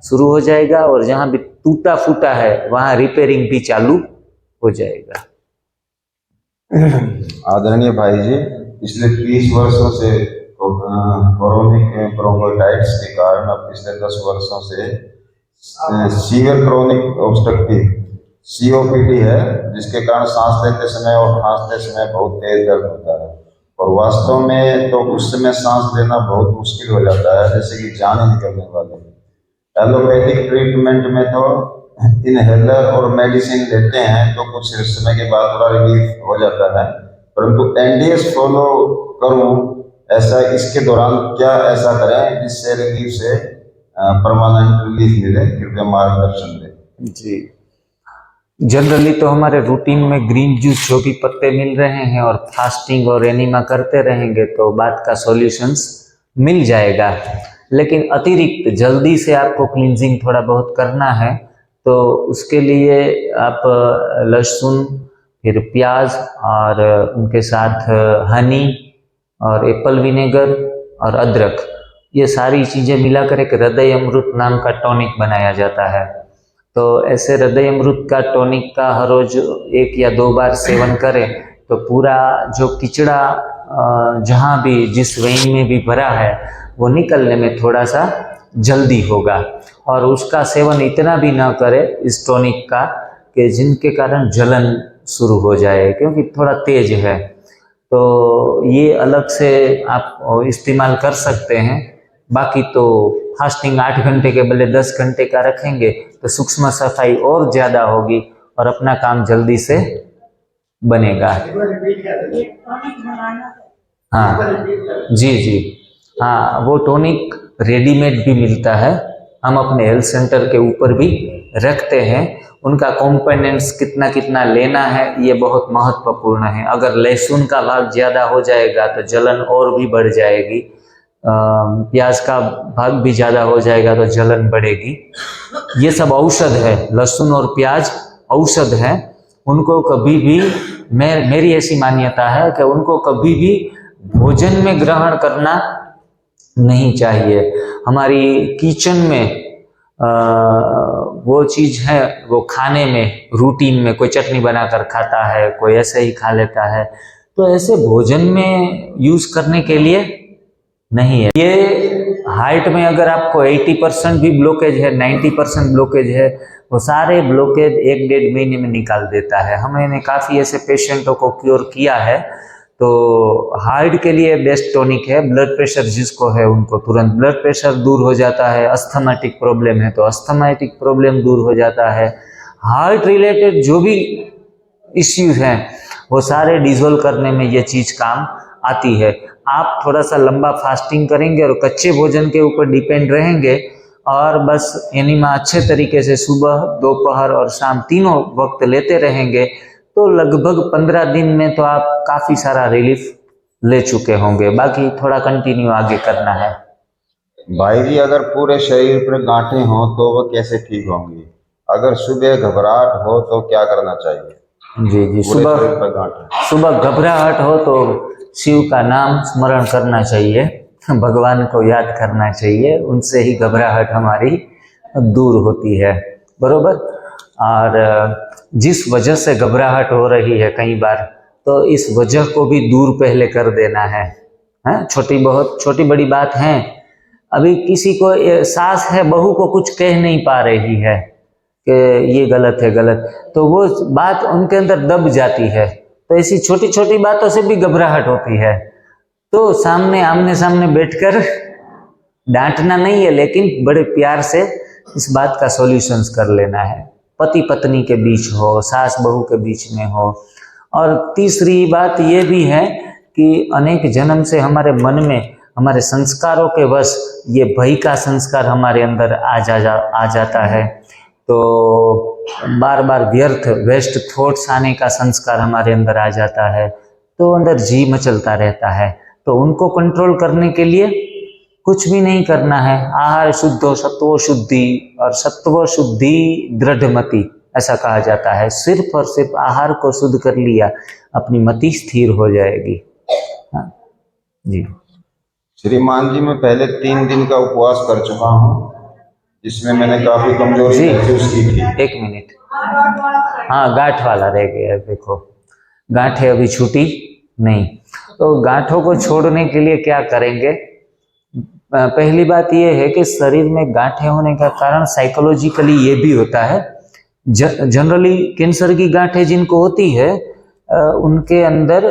शुरू हो जाएगा और जहाँ भी टूटा फूटा है वहाँ रिपेयरिंग भी चालू हो जाएगा। आदरणीय भाई जी, पिछले 30 वर्षों से क्रोनिक ब्रोंकोटाइटिस के कारण अब पिछले 10 वर्षों से सीवियर क्रोनिक ऑब्स्ट्रक्टिव COPD है, जिसके कारण सांस लेते समय और खांसते समय बहुत तेज दर्द होता है और वास्तव में तो उस समय सांस लेना बहुत मुश्किल हो जाता है, जैसे कि जान ही निकलने वाली। एलोपैथिक ट्रीटमेंट में तो इनहेलर और मेडिसिन लेते हैं तो कुछ समय के बाद थोड़ा रिलीफ हो जाता है, परंतु NDS फॉलो करूं ऐसा, इसके दौरान क्या ऐसा करें जिससे रिलीफ से परमानेंट रिलीफ मिले, कृपया मार्गदर्शन दें। जी, जनरली तो हमारे रूटीन में ग्रीन जूस जो भी पत्ते मिल रहे हैं और फास्टिंग और एनिमा करते रहेंगे तो बात का सॉल्यूशंस मिल जाएगा। लेकिन अतिरिक्त जल्दी से आपको क्लींजिंग थोड़ा बहुत करना है तो उसके लिए आप लहसुन, फिर प्याज और उनके साथ हनी और एप्पल विनेगर और अदरक, ये सारी चीज़ें मिलाकर एक हृदय अमृत नाम का टॉनिक बनाया जाता है। तो ऐसे हृदय अमृत का टॉनिक का हर रोज 1 या 2 बार सेवन करें तो पूरा जो किचड़ा जहाँ भी जिस वेन में भी भरा है वो निकलने में थोड़ा सा जल्दी होगा। और उसका सेवन इतना भी ना करें इस टॉनिक का कि जिनके कारण जलन शुरू हो जाए, क्योंकि थोड़ा तेज है। तो ये अलग से आप इस्तेमाल कर सकते हैं। बाकी तो फास्टिंग 8 घंटे के बदले 10 घंटे का रखेंगे तो सूक्ष्म सफाई और ज़्यादा होगी और अपना काम जल्दी से बनेगा। हाँ जी जी, हाँ वो टॉनिक रेडीमेड भी मिलता है, हम अपने हेल्थ सेंटर के ऊपर भी रखते हैं। उनका कंपोनेंट्स कितना कितना लेना है ये बहुत महत्वपूर्ण है। अगर लहसुन का भाग ज़्यादा हो जाएगा तो जलन और भी बढ़ जाएगी, प्याज का भाग भी ज़्यादा हो जाएगा तो जलन बढ़ेगी। ये सब औषध है, लहसुन और प्याज औषध है। उनको कभी भी, मेरी ऐसी मान्यता है कि उनको कभी भी भोजन में ग्रहण करना नहीं चाहिए। हमारी किचन में वो चीज़ है, वो खाने में रूटीन में कोई चटनी बनाकर खाता है, कोई ऐसे ही खा लेता है, तो ऐसे भोजन में यूज़ करने के लिए नहीं है। ये हार्ट में अगर आपको 80% भी ब्लॉकेज है, 90% ब्लॉकेज है, वो सारे ब्लॉकेज 1-1.5 महीने में निकाल देता है। हमने काफ़ी ऐसे पेशेंटों को क्योर किया है। तो हार्ट के लिए बेस्ट टॉनिक है। ब्लड प्रेशर जिसको है उनको तुरंत ब्लड प्रेशर दूर हो जाता है। अस्थमाटिक प्रॉब्लम है तो अस्थमाटिक प्रॉब्लम दूर हो जाता है। हार्ट रिलेटेड जो भी इश्यूज हैं वो सारे डिजोल्व करने में ये चीज़ काम आती है। आप थोड़ा सा लंबा फास्टिंग करेंगे और कच्चे भोजन के ऊपर डिपेंड रहेंगे और बस एनिमा अच्छे तरीके से सुबह, दोपहर और शाम तीनों वक्त लेते रहेंगे तो लगभग 15 दिन में तो आप काफ़ी सारा रिलीफ ले चुके होंगे। बाकी थोड़ा कंटिन्यू आगे करना है। भाई जी, अगर पूरे शरीर पर गांठें हों तो वह कैसे ठीक होंगी? अगर सुबह घबराहट हो तो क्या करना चाहिए? जी जी, सुबह घबराहट हो तो शिव का नाम स्मरण करना चाहिए, भगवान को याद करना चाहिए, उनसे ही घबराहट हमारी दूर होती है, बरोबर। और जिस वजह से घबराहट हो रही है कई बार, तो इस वजह को भी दूर पहले कर देना है। छोटी बड़ी बात है। अभी किसी को सास है, बहू को कुछ कह नहीं पा रही है कि ये गलत है गलत, तो वो बात उनके अंदर दब जाती है। तो ऐसी छोटी छोटी बातों से भी घबराहट होती है। तो आमने सामने बैठकर डांटना नहीं है, लेकिन बड़े प्यार से इस बात का सॉल्यूशंस कर लेना है। पति पत्नी के बीच हो, सास बहू के बीच में हो। और तीसरी बात ये भी है कि अनेक जन्म से हमारे मन में, हमारे संस्कारों के वश ये भय का संस्कार हमारे अंदर आ जाता है। तो बार बार व्यर्थ वेस्ट थॉट्स आने का संस्कार हमारे अंदर आ जाता है, तो अंदर जी मचलता रहता है। तो उनको कंट्रोल करने के लिए कुछ भी नहीं करना है। आहार शुद्धो सत्व शुद्धि, और सत्व शुद्धि दृढ़मति ऐसा कहा जाता है। सिर्फ और सिर्फ आहार को शुद्ध कर लिया, अपनी मति स्थिर हो जाएगी। हाँ जी। श्रीमान जी, मैं पहले 3 दिन का उपवास कर चुका हूँ, जिसमें मैंने काफी कमजोरी महसूस की थी। 1 मिनट, हाँ गांठ वाला रह गया, देखो गांठें अभी छूटी नहीं। तो गांठों को छोड़ने के लिए क्या करेंगे? पहली बात यह है कि शरीर में गांठें होने का कारण साइकोलॉजिकली ये भी होता है। जनरली कैंसर की गांठें जिनको होती है उनके अंदर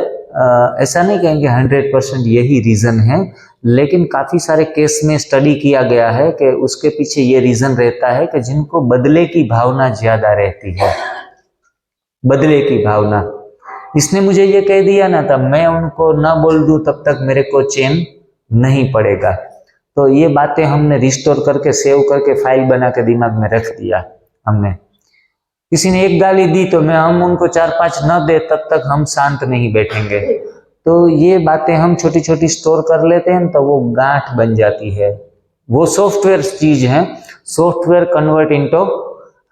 ऐसा नहीं कहेंगे 100% यही रीज़न है, लेकिन काफ़ी सारे केस में स्टडी किया गया है कि उसके पीछे ये रीज़न रहता है कि जिनको बदले की भावना ज़्यादा रहती है। बदले की भावना, इसने मुझे ये कह दिया ना, तब मैं उनको ना बोल दूं तब तक मेरे को चैन नहीं पड़ेगा। तो ये बातें हमने रिस्टोर करके, सेव करके, फाइल बना के दिमाग में रख दिया हमने। किसी ने एक गाली दी तो हम उनको 4-5 न दे तब तक हम शांत नहीं बैठेंगे। तो ये बातें हम छोटी छोटी स्टोर कर लेते हैं, तो वो गांठ बन जाती है। वो सॉफ्टवेयर चीज है, सॉफ्टवेयर कन्वर्ट इनटू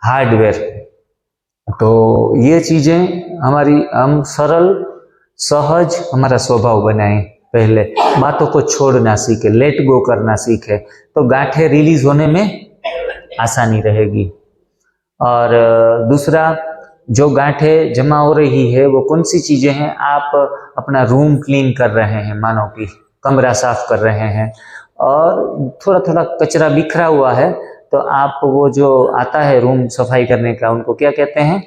हार्डवेयर। तो ये चीजें हम सरल सहज हमारा स्वभाव बनाएं। पहले बातों को छोड़ना सीखे, लेट गो करना सीखे, तो गांठें रिलीज होने में आसानी रहेगी। और दूसरा, जो गांठें जमा हो रही है वो कौन सी चीजें हैं? आप अपना रूम क्लीन कर रहे हैं, मानो कि कमरा साफ कर रहे हैं, और थोड़ा थोड़ा कचरा बिखरा हुआ है, तो आप वो जो आता है रूम सफाई करने का, उनको क्या कहते हैं,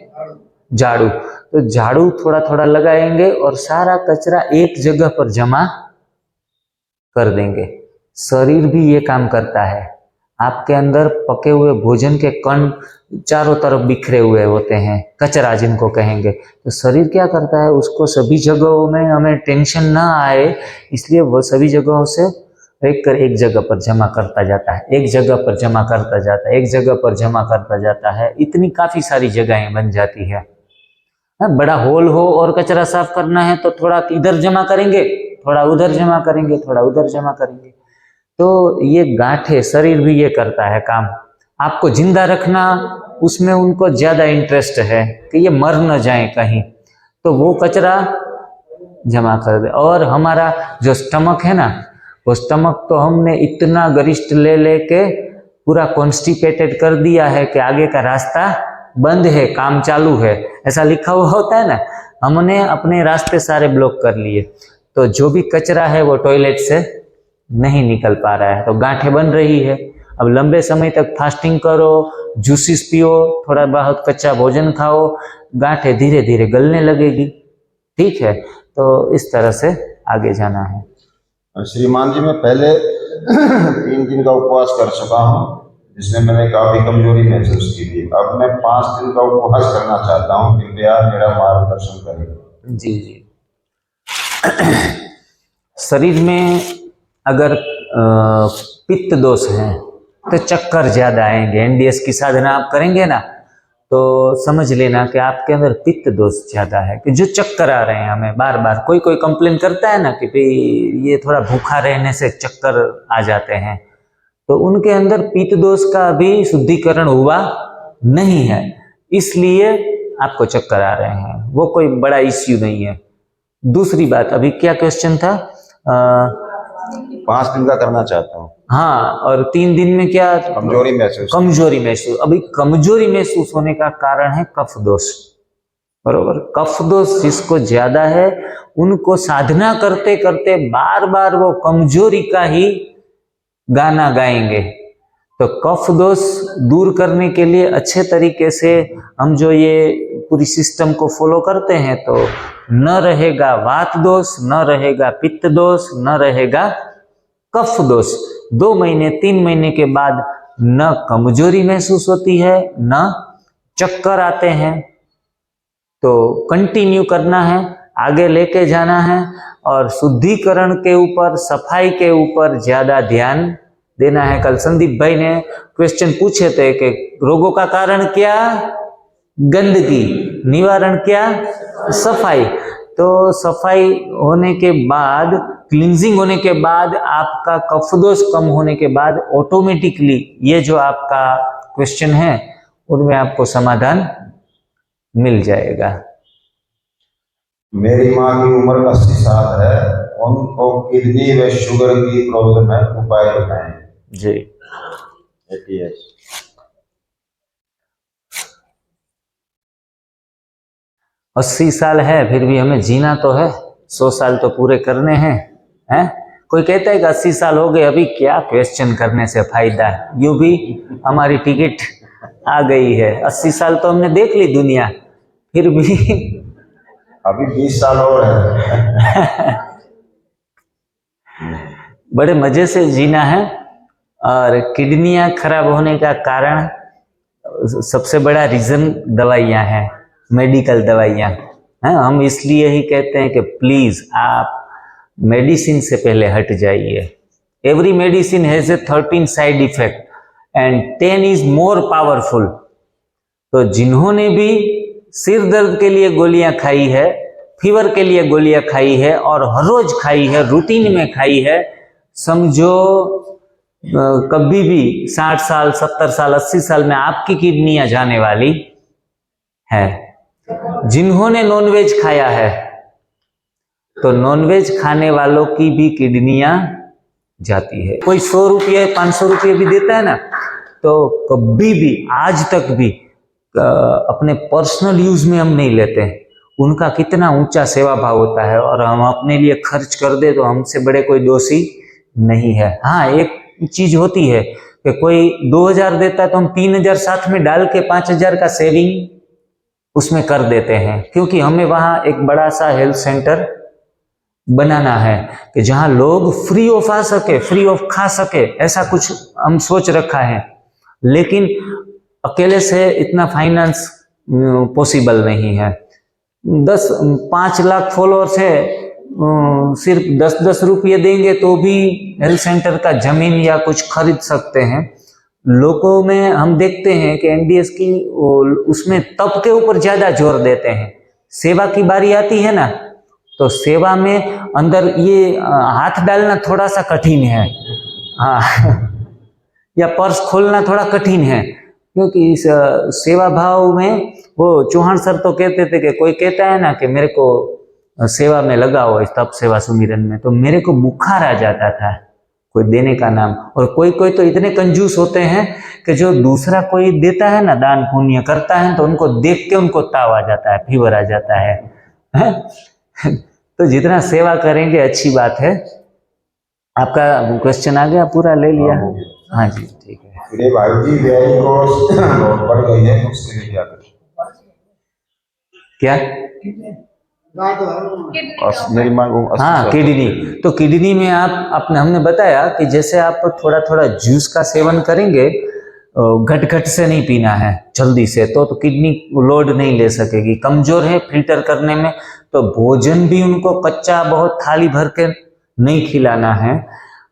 झाड़ू, तो झाड़ू थोड़ा थोड़ा लगाएंगे और सारा कचरा एक जगह पर जमा कर देंगे। शरीर भी ये काम करता है। आपके अंदर पके हुए भोजन के कण चारों तरफ बिखरे हुए होते हैं, कचरा जिनको कहेंगे, तो शरीर क्या करता है, उसको सभी जगहों में हमें टेंशन ना आए इसलिए वो सभी जगहों से एक जगह पर जमा करता जाता है, एक जगह पर जमा करता जाता है, एक जगह पर जमा करता जाता है। इतनी काफी सारी जगहें बन जाती है। बड़ा हॉल हो और कचरा साफ करना है तो थोड़ा इधर जमा करेंगे, थोड़ा उधर जमा करेंगे, थोड़ा उधर जमा करेंगे। तो ये गांठें, शरीर भी ये करता है काम। आपको जिंदा रखना, उसमें उनको ज्यादा इंटरेस्ट है कि ये मर न जाए कहीं, तो वो कचरा जमा कर दे। और हमारा जो स्टमक है ना, वो स्टमक तो हमने इतना गरिष्ठ ले लेके पूरा कॉन्स्टिपेटेड कर दिया है कि आगे का रास्ता बंद है, काम चालू है, ऐसा लिखा हुआ होता है ना, हमने अपने रास्ते सारे ब्लॉक कर लिए। तो जो भी कचरा है वो टॉयलेट से नहीं निकल पा रहा है, तो गांठें बन रही है। अब लंबे समय तक फास्टिंग करो, जूसेस पियो, थोड़ा बहुत कच्चा भोजन खाओ, गांठें धीरे धीरे गलने लगेगी। ठीक है, तो इस तरह से आगे जाना है। श्रीमान जी, मैं पहले 3 दिन का उपवास कर चुका हूँ, जिसमें मैंने काफी कमजोरी महसूस की थी। अब मैं 5 दिन का उपवास करना चाहता हूँ, कृपया मेरा मार्गदर्शन करें। जी जी। शरीर में अगर पित्त दोष है तो चक्कर ज्यादा आएंगे। एनडीएस की साधना आप करेंगे ना, तो समझ लेना कि आपके अंदर पित्त दोष ज्यादा है, कि जो चक्कर आ रहे हैं हमें बार बार। कोई कोई कंप्लेन करता है ना कि भाई ये थोड़ा भूखा रहने से चक्कर आ जाते हैं, तो उनके अंदर पित्त दोष का अभी शुद्धिकरण हुआ नहीं है, इसलिए आपको चक्कर आ रहे हैं। वो कोई बड़ा इश्यू नहीं है। दूसरी बात, अभी क्या क्वेश्चन था? 5 दिन का करना चाहता हूँ। हाँ, और 3 दिन में क्या? कमजोरी महसूस। अभी कमजोरी महसूस होने का कारण है कफ दोष, बरोबर। कफ दोष जिसको ज्यादा है, उनको साधना करते करते बार बार वो कमजोरी का ही गाना गाएंगे। तो कफ दोष दूर करने के लिए अच्छे तरीके से हम जो ये पूरी सिस्टम को फॉलो करते हैं, तो न रहेगा वात दोष, न रहेगा पित्त दोष, न रहेगा कफ दोष। 2 महीने 3 महीने के बाद न कमजोरी महसूस होती है, न चक्कर आते हैं। तो कंटिन्यू करना है, आगे लेके जाना है, और शुद्धिकरण के ऊपर, सफाई के ऊपर ज्यादा ध्यान देना है। कल संदीप भाई ने क्वेश्चन पूछे थे कि रोगों का कारण क्या? गंदगी, निवारण क्या? सफाई। तो सफाई होने के बाद, क्लींजिंग होने के बाद, आपका कफ दोष कम होने के बाद ऑटोमेटिकली ये जो आपका क्वेश्चन है उनमें आपको समाधान मिल जाएगा। मेरी माँ की उम्र 80 साल है, उनको किडनी व शुगर की प्रॉब्लम है, उपाय बताएं। जी। APS 80 साल है, फिर भी हमें जीना तो है, 100 साल तो पूरे करने हैं, हैं? कोई कहता है कि 80 साल हो गए, अभी क्या क्वेश्चन करने से फायदा है, यूं भी हमारी टिकट आ गई है। 80 साल तो हमने देख ली दुनिया, फिर भी अभी 20 साल और है। बड़े मजे से जीना है। और किडनियां खराब होने का कारण सबसे बड़ा रीजन दवाइयां हैं, मेडिकल दवाइयां हैं। हम इसलिए ही कहते हैं कि प्लीज आप मेडिसिन से पहले हट जाइए। Every medicine has a 13 side effect and 10 is more powerful. तो जिन्होंने भी सिर दर्द के लिए गोलियां खाई है, फीवर के लिए गोलियां खाई है और हर रोज खाई है, रूटीन में खाई है, समझो कभी भी 60 साल 70 साल 80 साल में आपकी किडनियां जाने वाली है। जिन्होंने नॉनवेज खाया है, तो नॉनवेज खाने वालों की भी किडनियां जाती है। कोई 100 रुपये 500 रुपये भी देता है ना, तो कभी भी आज तक भी अपने पर्सनल यूज में हम नहीं लेते। उनका कितना ऊंचा सेवा भाव होता है, और हम अपने लिए खर्च कर दे तो हमसे बड़े कोई दोषी नहीं है। हाँ, एक चीज होती है कि कोई 2000 देता है तो हम 3000 साथ में डाल के 5000 का सेविंग उसमें कर देते हैं, क्योंकि हमें वहां एक बड़ा सा हेल्थ सेंटर बनाना है कि जहां लोग फ्री ऑफ आ सके, फ्री ऑफ खा सके, ऐसा कुछ हम सोच रखा है। लेकिन अकेले से इतना फाइनेंस पॉसिबल नहीं है। 5 लाख फॉलोअर्स है, सिर्फ 10-10 रुपये देंगे तो भी हेल्थ सेंटर का जमीन या कुछ खरीद सकते हैं। लोगों में हम देखते हैं कि एनडीएस की उसमें तप के ऊपर ज्यादा जोर देते हैं। सेवा की बारी आती है ना, तो सेवा में अंदर ये हाथ डालना थोड़ा सा कठिन है, हाँ या पर्स खोलना थोड़ा कठिन है, क्योंकि इस सेवा भाव में वो चौहान सर तो कहते थे कि कोई कहता है ना कि मेरे को सेवा में लगाओ इस तप सेवा सुमिरन में, तो मेरे को बुखार आ जाता था कोई देने का नाम। और कोई कोई तो इतने कंजूस होते हैं कि जो दूसरा कोई देता है ना, दान पुण्य करता है, तो उनको देख के उनको ताव आ जाता है, फीवर आ जाता है? तो जितना सेवा करेंगे अच्छी बात है। आपका क्वेश्चन आ गया, पूरा ले लिया? हाँ जी, ठीक है। मेरे भाई जी वेरिकोस बहुत बढ़ गई है, उसके लिए क्या करें? क्या? मेरी माँ को हाँ, किडनी। तो किडनी में हमने बताया कि जैसे आप थोड़ा थोड़ा जूस का सेवन करेंगे, घट घट से नहीं पीना है जल्दी से, तो किडनी लोड नहीं ले सकेगी, कमजोर है फिल्टर करने में। तो भोजन भी उनको कच्चा बहुत थाली भर के नहीं खिलाना है,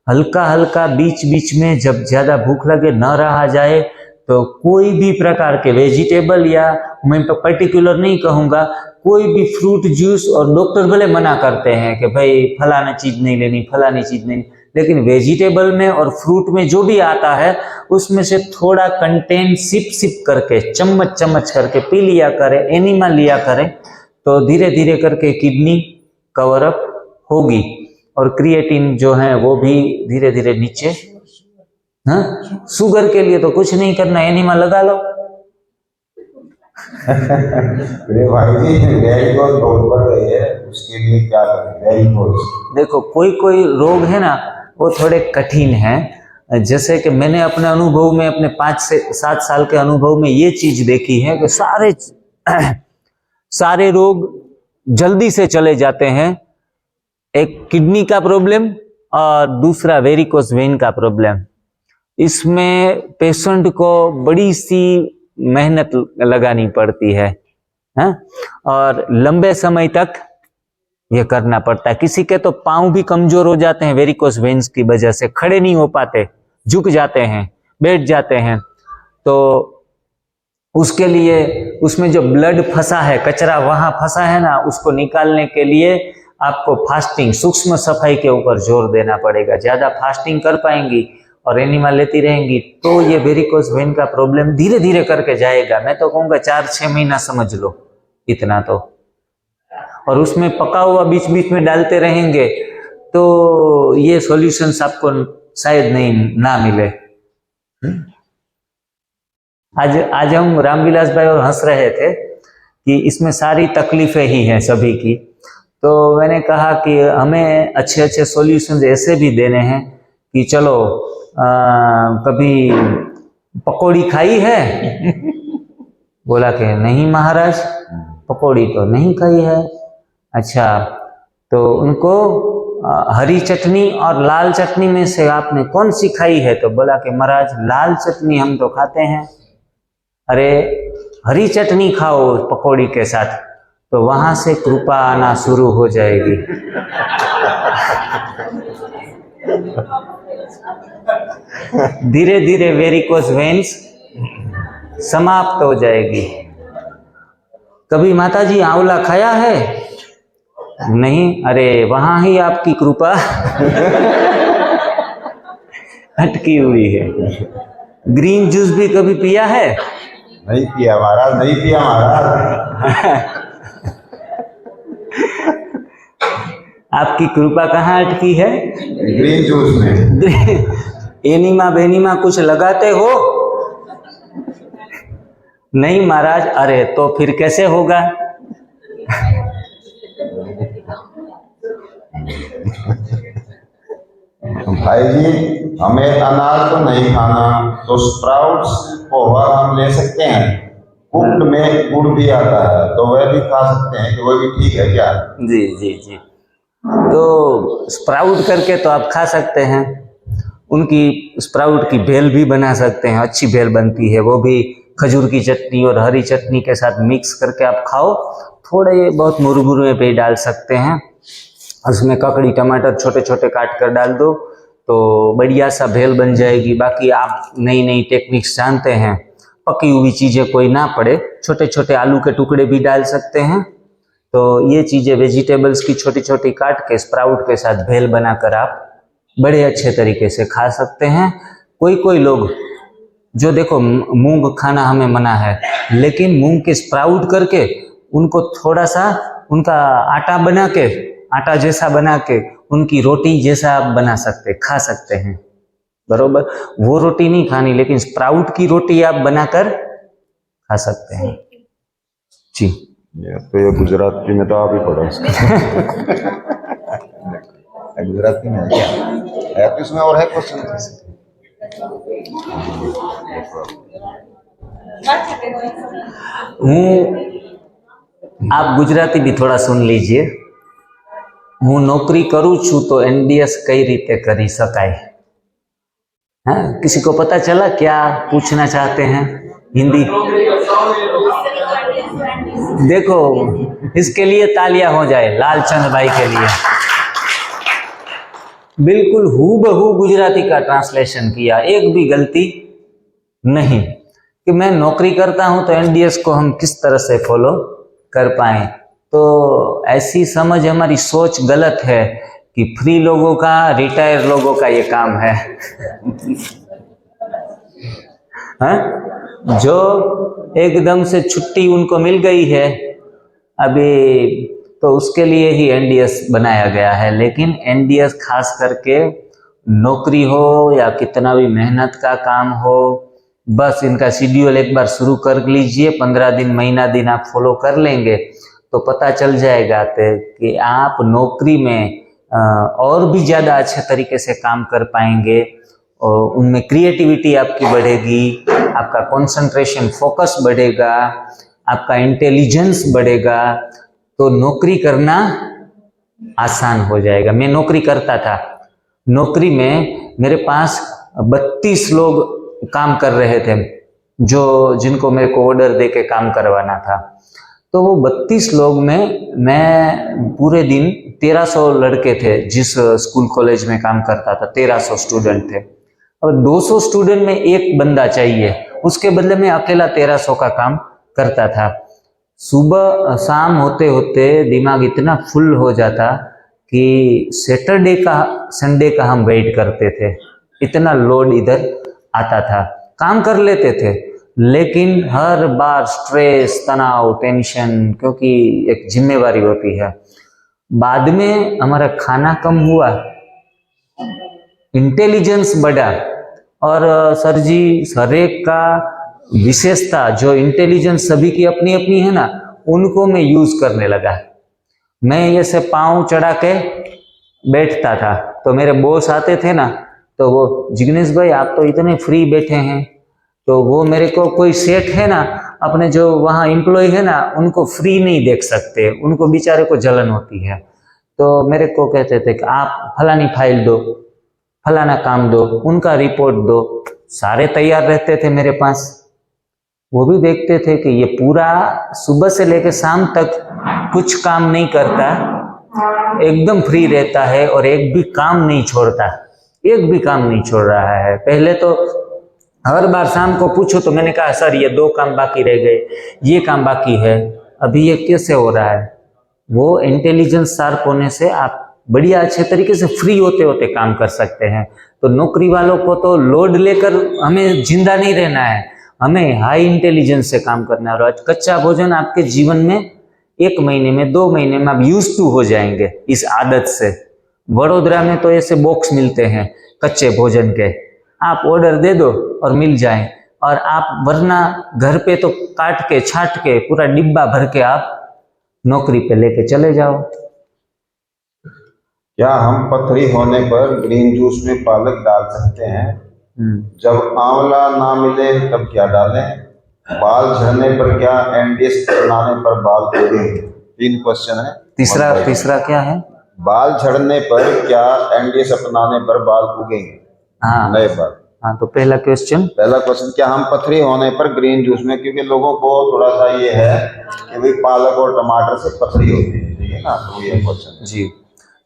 हल्का हल्का बीच बीच में, जब ज्यादा भूख लगे न रहा जाए तो कोई भी प्रकार के वेजिटेबल, या मैं तो पर्टिकुलर नहीं कहूँगा, कोई भी फ्रूट जूस, और डॉक्टर भले मना करते हैं कि भाई फलाना चीज नहीं लेनी, फलानी चीज नहीं, लेकिन वेजिटेबल में और फ्रूट में जो भी आता है उसमें से थोड़ा कंटेंट सिप सिप करके, चम्मच चम्मच करके पी लिया करें, एनिमा लिया करें, तो धीरे धीरे करके किडनी कवर अप होगी। और क्रिएटिन जो है वो भी धीरे धीरे नीचे। हाँ, शुगर के लिए तो कुछ नहीं करना, एनिमा लगा लो। मेरे भाई जी वेरिकोस बहुत बढ़ गई है, उसके लिए क्या करें? वेरिकोस देखो, कोई कोई रोग है ना वो थोड़े कठिन हैं। जैसे कि मैंने अपने अनुभव में, अपने 5 से 7 साल के अनुभव में ये चीज देखी है कि सारे रोग जल्दी से चले जाते हैं। एक किडनी का प्रॉब्लम और दूसरा वेरिकोस वेन का प्रॉब्लम। इसमें पेशेंट को बड़ी सी मेहनत लगानी पड़ती है, हाँ? और लंबे समय तक ये करना पड़ता है। किसी के तो पांव भी कमजोर हो जाते हैं वेरिकोस वेन्स की वजह से, खड़े नहीं हो पाते, झुक जाते हैं, बैठ जाते हैं। तो उसके लिए उसमें जो ब्लड फंसा है, कचरा वहां फंसा है ना, उसको निकालने के लिए आपको फास्टिंग, सूक्ष्म सफाई के ऊपर जोर देना पड़ेगा। ज्यादा फास्टिंग कर पाएंगी और एनिमा लेती रहेंगी तो ये वेरिकोस वेन का प्रॉब्लम धीरे धीरे करके जाएगा। मैं तो कहूँगा 4-6 महीना समझ लो, इतना तो। और उसमें पका हुआ बीच बीच में डालते रहेंगे तो ये सॉल्यूशंस आपको शायद ना मिले। आज हम रामविलास भाई और हंस रहे थे कि इसमें सारी तकलीफें ही हैं सभी की। तो मैंने कहा कि हमें अच्छे अच्छे सॉल्यूशंस ऐसे भी देने हैं कि चलो कभी पकौड़ी खाई है? बोला कि नहीं महाराज, पकौड़ी तो नहीं खाई है। अच्छा, तो उनको हरी चटनी और लाल चटनी में से आपने कौन सी खाई है? तो बोला कि महाराज लाल चटनी हम तो खाते हैं। अरे हरी चटनी खाओ पकौड़ी के साथ, तो वहां से कृपा आना शुरू हो जाएगी। धीरे धीरे वेरिकोस वेन्स समाप्त हो जाएगी। कभी माताजी आंवला खाया है? नहीं। अरे वहां ही आपकी कृपा अटकी हुई है। ग्रीन जूस भी कभी पिया है? नहीं पिया महाराज, नहीं पिया महाराज। आपकी कृपा कहाँ अटकी है? ग्रीन जूस में। एनिमा बेनिमा कुछ लगाते हो? नहीं महाराज। अरे तो फिर कैसे होगा? भाई जी, हमें अनाज तो नहीं खाना, तो स्प्राउट्स पोहा हम ले सकते हैं। कुक्ड में गुड़ भी आता है, तो वह भी खा सकते हैं, कि वह भी ठीक है क्या? जी जी जी, तो स्प्राउट करके तो आप खा सकते हैं। उनकी स्प्राउट की भेल भी बना सकते हैं, अच्छी भेल बनती है, वो भी खजूर की चटनी और हरी चटनी के साथ मिक्स करके आप खाओ। थोड़े बहुत मुरमुरे पे डाल सकते हैं, उसमें ककड़ी टमाटर छोटे छोटे काट कर डाल दो तो बढ़िया सा भेल बन जाएगी। बाकी आप नई नई टेक्निक्स जानते हैं, पकी हुई चीज़ें कोई ना पड़े, छोटे छोटे आलू के टुकड़े भी डाल सकते हैं। तो ये चीज़ें वेजिटेबल्स की छोटी छोटी काट के स्प्राउट के साथ भेल बनाकर आप बड़े अच्छे तरीके से खा सकते हैं। कोई कोई लोग जो देखो, मूंग खाना हमें मना है, लेकिन मूंग के स्प्राउट करके उनको थोड़ा सा उनका आटा बना के, आटा जैसा बना के उनकी रोटी जैसा आप बना सकते, खा सकते हैं। बरोबर, वो रोटी नहीं खानी, लेकिन स्प्राउट की रोटी आप बनाकर खा सकते हैं। जी, तो ये गुजराती में तो आप ही पढ़ो। गुजराती में है क्या? है तो इसमें और है क्वेश्चन? आप गुजराती भी थोड़ा सुन लीजिए। હું नौकरी करूँ छू तो एनडीएस कई रीते करी सकाय। हाँ, किसी को पता चला क्या पूछना चाहते हैं? हिंदी देखो, इसके लिए तालियां हो जाए लालचंद भाई के लिए। बिल्कुल हूबहू गुजराती का ट्रांसलेशन किया, एक भी गलती नहीं, कि मैं नौकरी करता हूं तो एनडीएस को हम किस तरह से फॉलो कर पाए। तो ऐसी समझ, हमारी सोच गलत है कि फ्री लोगों का, रिटायर लोगों का ये काम है। हाँ? जो एकदम से छुट्टी उनको मिल गई है अभी, तो उसके लिए ही एनडीएस बनाया गया है। लेकिन एनडीएस खास करके नौकरी हो या कितना भी मेहनत का काम हो, बस इनका शेड्यूल एक बार शुरू कर लीजिए, 15 दिन महीना दिन आप फॉलो कर लेंगे तो पता चल जाएगा कि आप नौकरी में और भी ज़्यादा अच्छे तरीके से काम कर पाएंगे, और उनमें क्रिएटिविटी आपकी बढ़ेगी, आपका कंसंट्रेशन फोकस बढ़ेगा, आपका इंटेलिजेंस बढ़ेगा, तो नौकरी करना आसान हो जाएगा। मैं नौकरी करता था, नौकरी में मेरे पास 32 लोग काम कर रहे थे, जिनको मेरे को ऑर्डर दे के काम करवाना था। तो वो 32 लोग में मैं पूरे दिन 1300 लड़के थे, जिस स्कूल कॉलेज में काम करता था 1300 स्टूडेंट थे। अब 200 स्टूडेंट में एक बंदा चाहिए, उसके बदले में अकेला 1300 का काम करता था। सुबह शाम होते होते दिमाग इतना फुल हो जाता कि सैटरडे का संडे का हम वेट करते थे, इतना लोड इधर आता था। काम कर लेते थे, लेकिन हर बार स्ट्रेस, तनाव, टेंशन, क्योंकि एक जिम्मेवारी होती है। बाद में हमारा खाना कम हुआ, इंटेलिजेंस बढ़ा, और सर जी, हर एक का विशेषता, जो इंटेलिजेंस सभी की अपनी अपनी है ना, उनको मैं यूज करने लगा। मैं ऐसे पाँव चढ़ा के बैठता था, तो मेरे बॉस आते थे ना, तो वो, जिग्नेश भाई आप तो इतने फ्री बैठे हैं, तो वो मेरे को, कोई सेठ है ना, अपने जो वहाँ एम्प्लॉय है ना, उनको फ्री नहीं देख सकते, उनको बेचारे को जलन होती है। तो मेरे को कहते थे कि आप फलानी फाइल दो, फलाना काम दो, उनका रिपोर्ट दो। सारे तैयार रहते थे मेरे पास। वो भी देखते थे कि ये पूरा सुबह से लेकर शाम तक कुछ काम नहीं करता, एकदम फ्री रहता है और एक भी काम नहीं छोड़ता, एक भी काम नहीं छोड़ रहा है। पहले तो हर बार शाम को पूछो तो मैंने कहा सर ये 2 काम बाकी रह गए, ये काम बाकी है, अभी ये कैसे हो रहा है। वो इंटेलिजेंस शार्प होने से आप बढ़िया अच्छे तरीके से फ्री होते होते काम कर सकते हैं। तो नौकरी वालों को तो लोड लेकर हमें जिंदा नहीं रहना है, हमें हाई इंटेलिजेंस से काम करना है। और कच्चा भोजन आपके जीवन में 1 महीने में, 2 महीने में आप यूज टू हो जाएंगे इस आदत से। वडोदरा में तो ऐसे बॉक्स मिलते हैं कच्चे भोजन के, आप ऑर्डर दे दो और मिल जाए, और आप वरना घर पे तो काट के छाट के पूरा डिब्बा भर के आप नौकरी पे लेके चले जाओ। क्या हम पथरी होने पर ग्रीन जूस में पालक डाल सकते हैं? जब आंवला ना मिले तब क्या डालें? बाल झड़ने पर क्या एनडीएस अपनाने पर बाल उगेंगे? 3 क्वेश्चन है। तीसरा क्या है? बाल झड़ने पर क्या एनडीएस अपनाने पर बाल उगेंगे? हाँ नए बाल। हाँ, तो पहला क्वेश्चन क्या हम पथरी होने पर ग्रीन जूस में, क्योंकि लोगों को थोड़ा सा ये है कि भाई पालक और टमाटर से पथरी होती है, ठीक है ना, तो ये क्वेश्चन जी।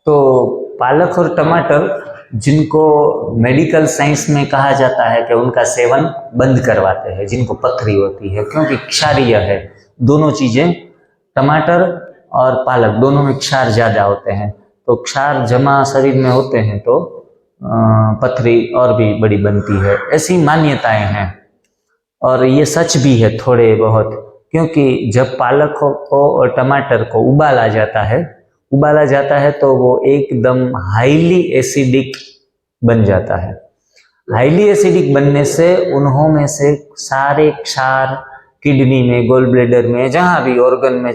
तो पालक और टमाटर, जिनको मेडिकल साइंस में कहा जाता है कि उनका सेवन बंद करवाते हैं जिनको पथरी होती है, क्योंकि क्षारीय है दोनों चीजें। टमाटर और पालक दोनों में क्षार ज्यादा होते हैं, तो क्षार जमा शरीर में होते हैं तो पथरी और भी बड़ी बनती है, ऐसी मान्यताएं हैं। और ये सच भी है थोड़े बहुत, क्योंकि जब पालक को और टमाटर को उबाला जाता है तो वो एकदम हाईली एसिडिक बन जाता है। हाईली एसिडिक बनने से उन्हों में से सारे क्षार किडनी में, गोल ब्लेडर में, जहाँ भी ऑर्गन में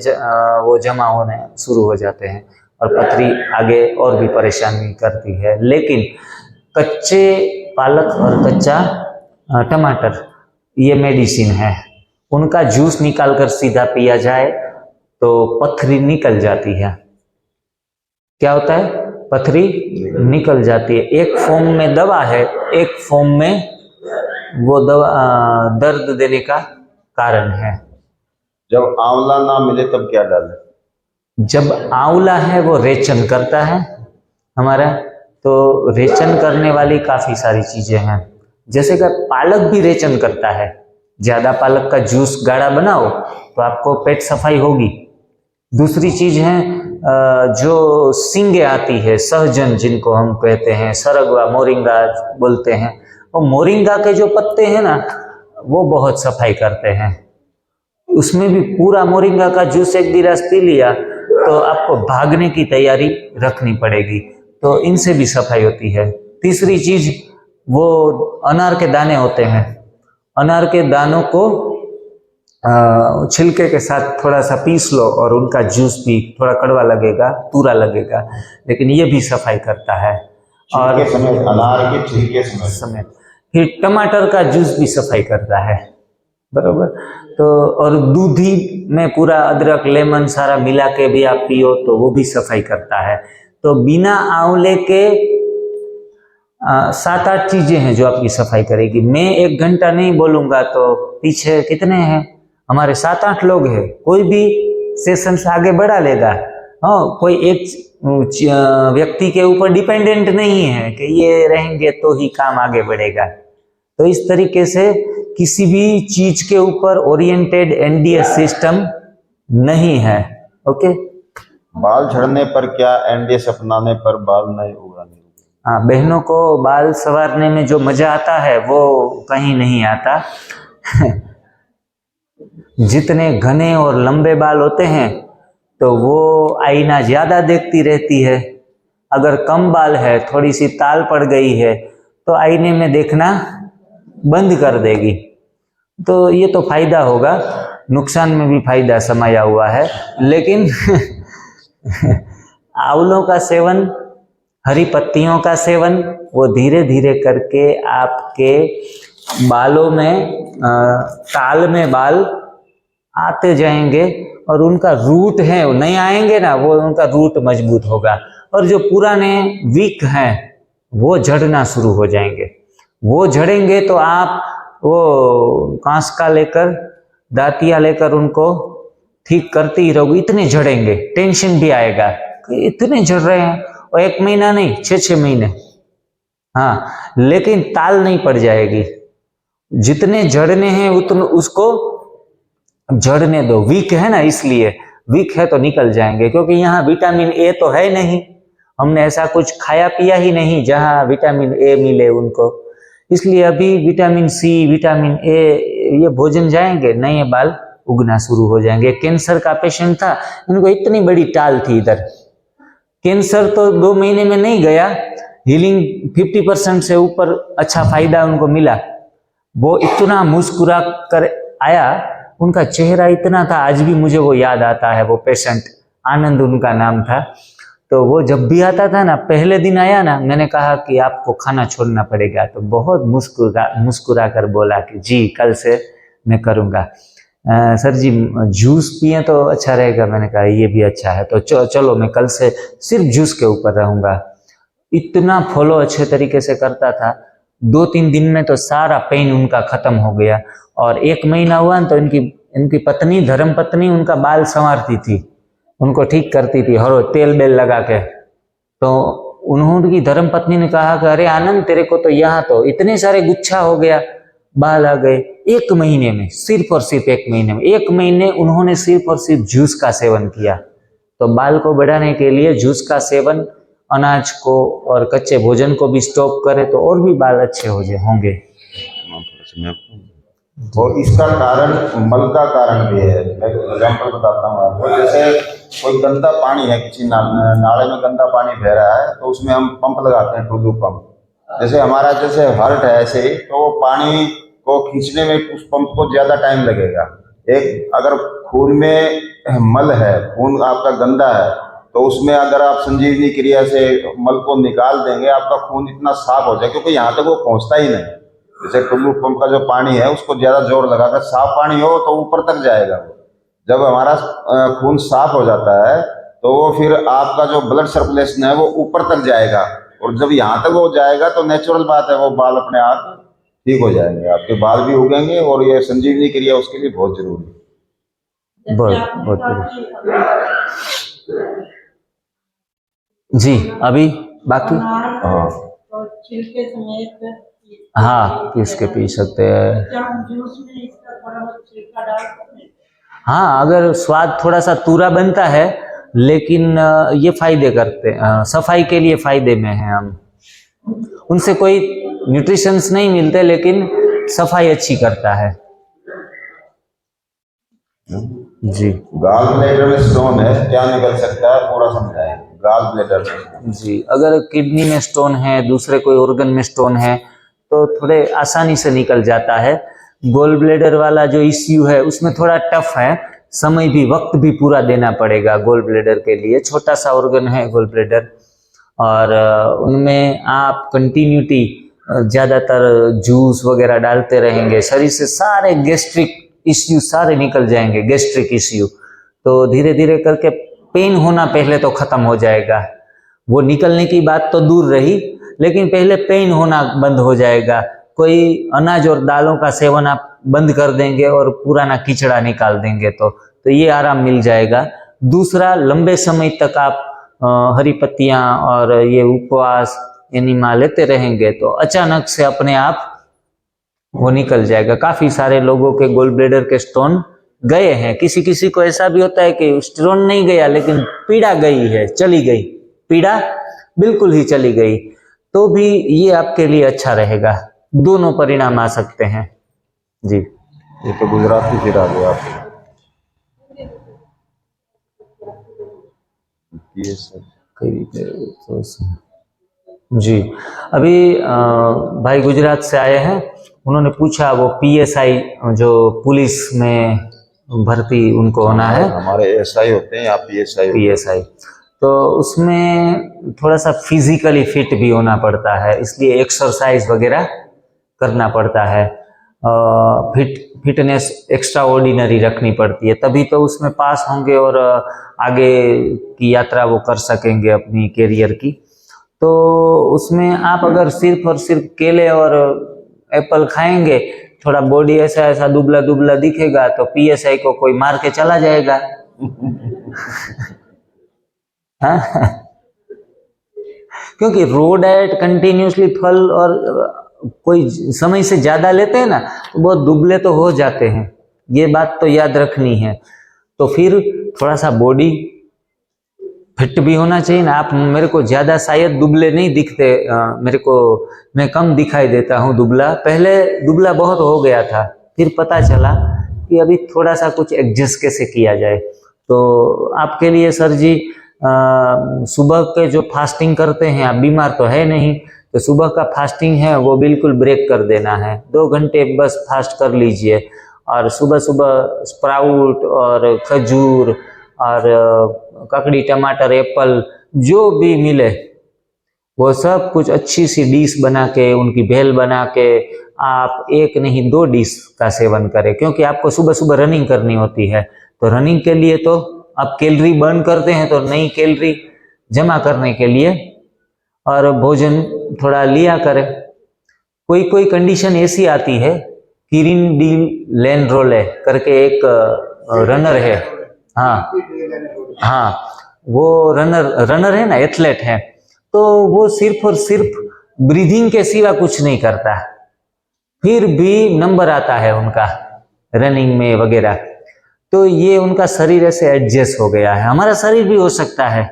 वो जमा होने शुरू हो जाते हैं और पथरी आगे और भी परेशानी करती है। लेकिन कच्चे पालक और कच्चा टमाटर ये मेडिसिन है, उनका जूस निकालकर सीधा पिया जाए तो पथरी निकल जाती है। क्या होता है? पथरी निकल जाती है। एक फॉर्म में दवा है, एक फॉर्म में वो दवा दर्द देने का कारण है। जब आंवला ना मिले तब क्या डालें? जब आंवला है वो रेचन करता है हमारा, तो रेचन करने वाली काफी सारी चीजें हैं, जैसे कि पालक भी रेचन करता है। ज्यादा पालक का जूस गाढ़ा बनाओ तो आपको पेट सफाई होगी। दूसरी चीज है जो सींगे आती है, सहजन जिनको हम कहते हैं, सरगवा, मोरिंगा बोलते हैं, और मोरिंगा के जो पत्ते हैं ना वो बहुत सफाई करते हैं। उसमें भी पूरा मोरिंगा का जूस एक गिलास पी लिया तो आपको भागने की तैयारी रखनी पड़ेगी, तो इनसे भी सफाई होती है। तीसरी चीज वो अनार के दाने होते हैं, अनार के दानों को छिलके के साथ थोड़ा सा पीस लो और उनका जूस भी, थोड़ा कड़वा लगेगा, तुरा लगेगा, लेकिन ये भी सफाई करता है। और अनार के छिलके समेत फिर टमाटर का जूस भी सफाई करता है, बरोबर। तो और दूधी में पूरा अदरक, लेमन सारा मिला के भी आप पियो तो वो भी सफाई करता है। तो बिना आंवले के 7-8 चीजें हैं जो आपकी सफाई करेगी। मैं 1 घंटा नहीं बोलूंगा तो पीछे कितने हैं हमारे, 7-8 लोग हैं, कोई भी सेशन से आगे बढ़ा लेगा। हाँ, कोई एक व्यक्ति के ऊपर डिपेंडेंट नहीं है कि ये रहेंगे तो ही काम आगे बढ़ेगा। तो इस तरीके से किसी भी चीज के ऊपर ओरिएंटेड एनडीएस सिस्टम नहीं है। ओके। बाल झड़ने पर क्या एनडीएस अपनाने पर बाल नहीं उगाने? हाँ, बहनों को बाल संवारने में जो मजा आता है वो कहीं नहीं आता। जितने घने और लंबे बाल होते हैं तो वो आईना ज्यादा देखती रहती है, अगर कम बाल है, थोड़ी सी ताल पड़ गई है तो आईने में देखना बंद कर देगी। तो ये तो फायदा होगा, नुकसान में भी फायदा समाया हुआ है। लेकिन आंवलों का सेवन, हरी पत्तियों का सेवन, वो धीरे धीरे करके आपके बालों में, ताल में बाल आते जाएंगे और उनका रूट है, वो नहीं आएंगे ना, वो उनका रूट मजबूत होगा। और जो पुराने वीक हैं वो झड़ना शुरू हो जाएंगे। वो झड़ेंगे तो आप वो कांसका लेकर, दातिया लेकर उनको ठीक करती ही रहोगे, इतने झड़ेंगे। टेंशन भी आएगा कि इतने झड़ रहे हैं, और 1 महीना नहीं, 6-6 महीने। हाँ, लेकिन ताल नहीं पड़ जाएगी। जितने झड़ने हैं उतने उसको झड़ने दो। वीक है ना, इसलिए वीक है तो निकल जाएंगे, क्योंकि यहाँ विटामिन ए तो है नहीं, हमने ऐसा कुछ खाया पिया ही नहीं जहाँ विटामिन ए मिले उनको। इसलिए अभी विटामिन सी, विटामिन ए ये भोजन जाएंगे, नए बाल उगना शुरू हो जाएंगे। कैंसर का पेशेंट था, इनको इतनी बड़ी टाल थी इधर, कैंसर तो 2 महीने में नहीं गया, हीलिंग 50% से ऊपर अच्छा फायदा उनको मिला। वो इतना मुस्कुरा कर आया, उनका चेहरा इतना था, आज भी मुझे वो याद आता है। वो पेशेंट, आनंद उनका नाम था। तो वो जब भी आता था ना, पहले दिन आया ना, मैंने कहा कि आपको खाना छोड़ना पड़ेगा, तो बहुत मुस्कुरा कर बोला कि जी कल से मैं करूँगा। सर जी जूस पिए तो अच्छा रहेगा। मैंने कहा ये भी अच्छा है, तो चलो मैं कल से सिर्फ जूस के ऊपर रहूँगा। इतना फॉलो अच्छे तरीके से करता था। 2-3 दिन में तो सारा पेन उनका खत्म हो गया। और 1 महीना हुआ तो इनकी पत्नी, धर्म पत्नी, उनका बाल संवारती थी, उनको ठीक करती थी हर तेल बेल लगा के। तो उन्होंने धर्म पत्नी ने कहा कि अरे आनंद, तेरे को तो यहाँ तो इतने सारे गुच्छा हो गया, बाल आ गए। 1 महीने में, सिर्फ और सिर्फ 1 महीने में, 1 महीने उन्होंने सिर्फ और सिर्फ जूस का सेवन किया। तो बाल को बढ़ाने के लिए जूस का सेवन, अनाज को और कच्चे भोजन को भी स्टॉप करे तो और भी बाल अच्छे होंगे। और इसका कारण मल का कारण भी है। मैं एग्जाम्पल बताता हूँ आपको। जैसे कोई गंदा पानी है, किसी नाले में गंदा पानी बह रहा है, तो उसमें हम पंप लगाते हैं, टुल्लू पंप। जैसे हमारा जैसे हार्ट है, ऐसे ही तो वो पानी को खींचने में उस पंप को ज़्यादा टाइम लगेगा। एक अगर खून में मल है, खून आपका गंदा है, तो उसमें अगर आप संजीवनी क्रिया से मल को निकाल देंगे, आपका खून इतना साफ हो जाए, क्योंकि यहाँ तक वो पहुँचता ही नहीं। जैसे टुल्लू पंप का जो पानी है, उसको ज़्यादा जोर लगाकर साफ पानी हो तो ऊपर तक जाएगा। जब हमारा खून साफ हो जाता है तो वो फिर आपका जो ब्लड सर्कुलेशन है वो ऊपर तक जाएगा, और जब यहाँ तक वो जाएगा तो नेचुरल बात है, वो बाल अपने आप ठीक हो जाएंगे, आपके बाल भी उगेंगे। और ये संजीवनी क्रिया उसके लिए बहुत जरूरी है। बहुत जी। अभी बाकी छिलके समेत, हाँ, पीस के पी सकते हैं। जूस में इसका थोड़ा बहुत छिलका डाल सकते हैं। हाँ, अगर स्वाद थोड़ा सा तूरा बनता है, लेकिन ये फायदे करते हैं, सफाई के लिए फायदे में है। हम उनसे कोई न्यूट्रिशंस नहीं मिलते, लेकिन सफाई अच्छी करता है जी। गाल ब्लैडर में स्टोन है, क्या निकल सकता है पूरा समझाएं। गाल ब्लैडर में जी, अगर किडनी में स्टोन है, दूसरे कोई ऑर्गन में स्टोन है, तो थोड़े आसानी से निकल जाता है। गोल ब्लैडर वाला जो इश्यू है उसमें थोड़ा टफ है, समय भी, वक्त भी पूरा देना पड़ेगा गोल ब्लैडर के लिए। छोटा सा ऑर्गन है गोल ब्लैडर, और उनमें आप कंटिन्यूटी ज़्यादातर जूस वगैरह डालते रहेंगे, शरीर से सारे गैस्ट्रिक इश्यू सारे निकल जाएंगे। गैस्ट्रिक इश्यू तो धीरे धीरे करके पेन होना पहले तो खत्म हो जाएगा। वो निकलने की बात तो दूर रही, लेकिन पहले पेन होना बंद हो जाएगा। कोई अनाज और दालों का सेवन आप बंद कर देंगे और पुराना कीचड़ा निकाल देंगे तो ये आराम मिल जाएगा। दूसरा, लंबे समय तक आप हरी पत्तियां और ये उपवास एनिमा लेते रहेंगे तो अचानक से अपने आप वो निकल जाएगा। काफी सारे लोगों के गोल ब्लैडर के स्टोन गए हैं। किसी किसी को ऐसा भी होता है कि स्टोन नहीं गया, लेकिन पीड़ा गई है, चली गई, पीड़ा बिल्कुल ही चली गई, तो भी ये आपके लिए अच्छा रहेगा। दोनों परिणाम आ सकते हैं जी। ये तो गुजराती फिर आ गया आप। ये सब जी। अभी भाई गुजरात से आए हैं, उन्होंने पूछा वो PSI जो पुलिस में भर्ती उनको होना है। हमारे SI होते हैं या PSI। तो उसमें थोड़ा सा फिजिकली फिट भी होना पड़ता है, इसलिए एक्सरसाइज वगैरह करना पड़ता है। फिटनेस एक्स्ट्रा ऑर्डिनरी रखनी पड़ती है, तभी तो उसमें पास होंगे और आगे की यात्रा वो कर सकेंगे अपनी कैरियर की। तो उसमें आप अगर सिर्फ और सिर्फ केले और एप्पल खाएंगे, थोड़ा बॉडी ऐसा ऐसा दुबला दुबला दिखेगा, तो PSI को कोई मार के चला जाएगा। हाँ? क्योंकि रो डाइट कंटिन्यूसली फल और कोई समय से ज्यादा लेते हैं ना, तो बहुत दुबले तो हो जाते हैं, ये बात तो याद रखनी है। तो फिर थोड़ा सा बॉडी फिट भी होना चाहिए ना। आप मेरे को ज्यादा शायद दुबले नहीं दिखते, मैं कम दिखाई देता हूँ दुबला। पहले दुबला बहुत हो गया था, फिर पता चला कि अभी थोड़ा सा कुछ एडजस्ट कैसे किया जाए। तो आपके लिए सर जी, सुबह के जो फास्टिंग करते हैं, आप बीमार तो है नहीं, तो सुबह का फास्टिंग है वो बिल्कुल ब्रेक कर देना है। 2 घंटे बस फास्ट कर लीजिए, और सुबह सुबह स्प्राउट और खजूर और ककड़ी, टमाटर, एप्पल जो भी मिले वो सब कुछ अच्छी सी डिश बना के, उनकी भेल बना के आप एक नहीं 2 डिश का सेवन करें, क्योंकि आपको सुबह सुबह रनिंग करनी होती है। तो रनिंग के लिए तो आप कैलोरी बर्न करते हैं, तो नई कैलोरी जमा करने के लिए और भोजन थोड़ा लिया करें। कोई कोई कंडीशन ऐसी आती है, किरिन डी लेनरोले करके एक रनर है, हाँ वो रनर है ना, एथलेट है, तो वो सिर्फ और सिर्फ ब्रीदिंग के सिवा कुछ नहीं करता, फिर भी नंबर आता है उनका रनिंग में वगैरह। तो ये उनका शरीर ऐसे एडजस्ट हो गया है। हमारा शरीर भी हो सकता है,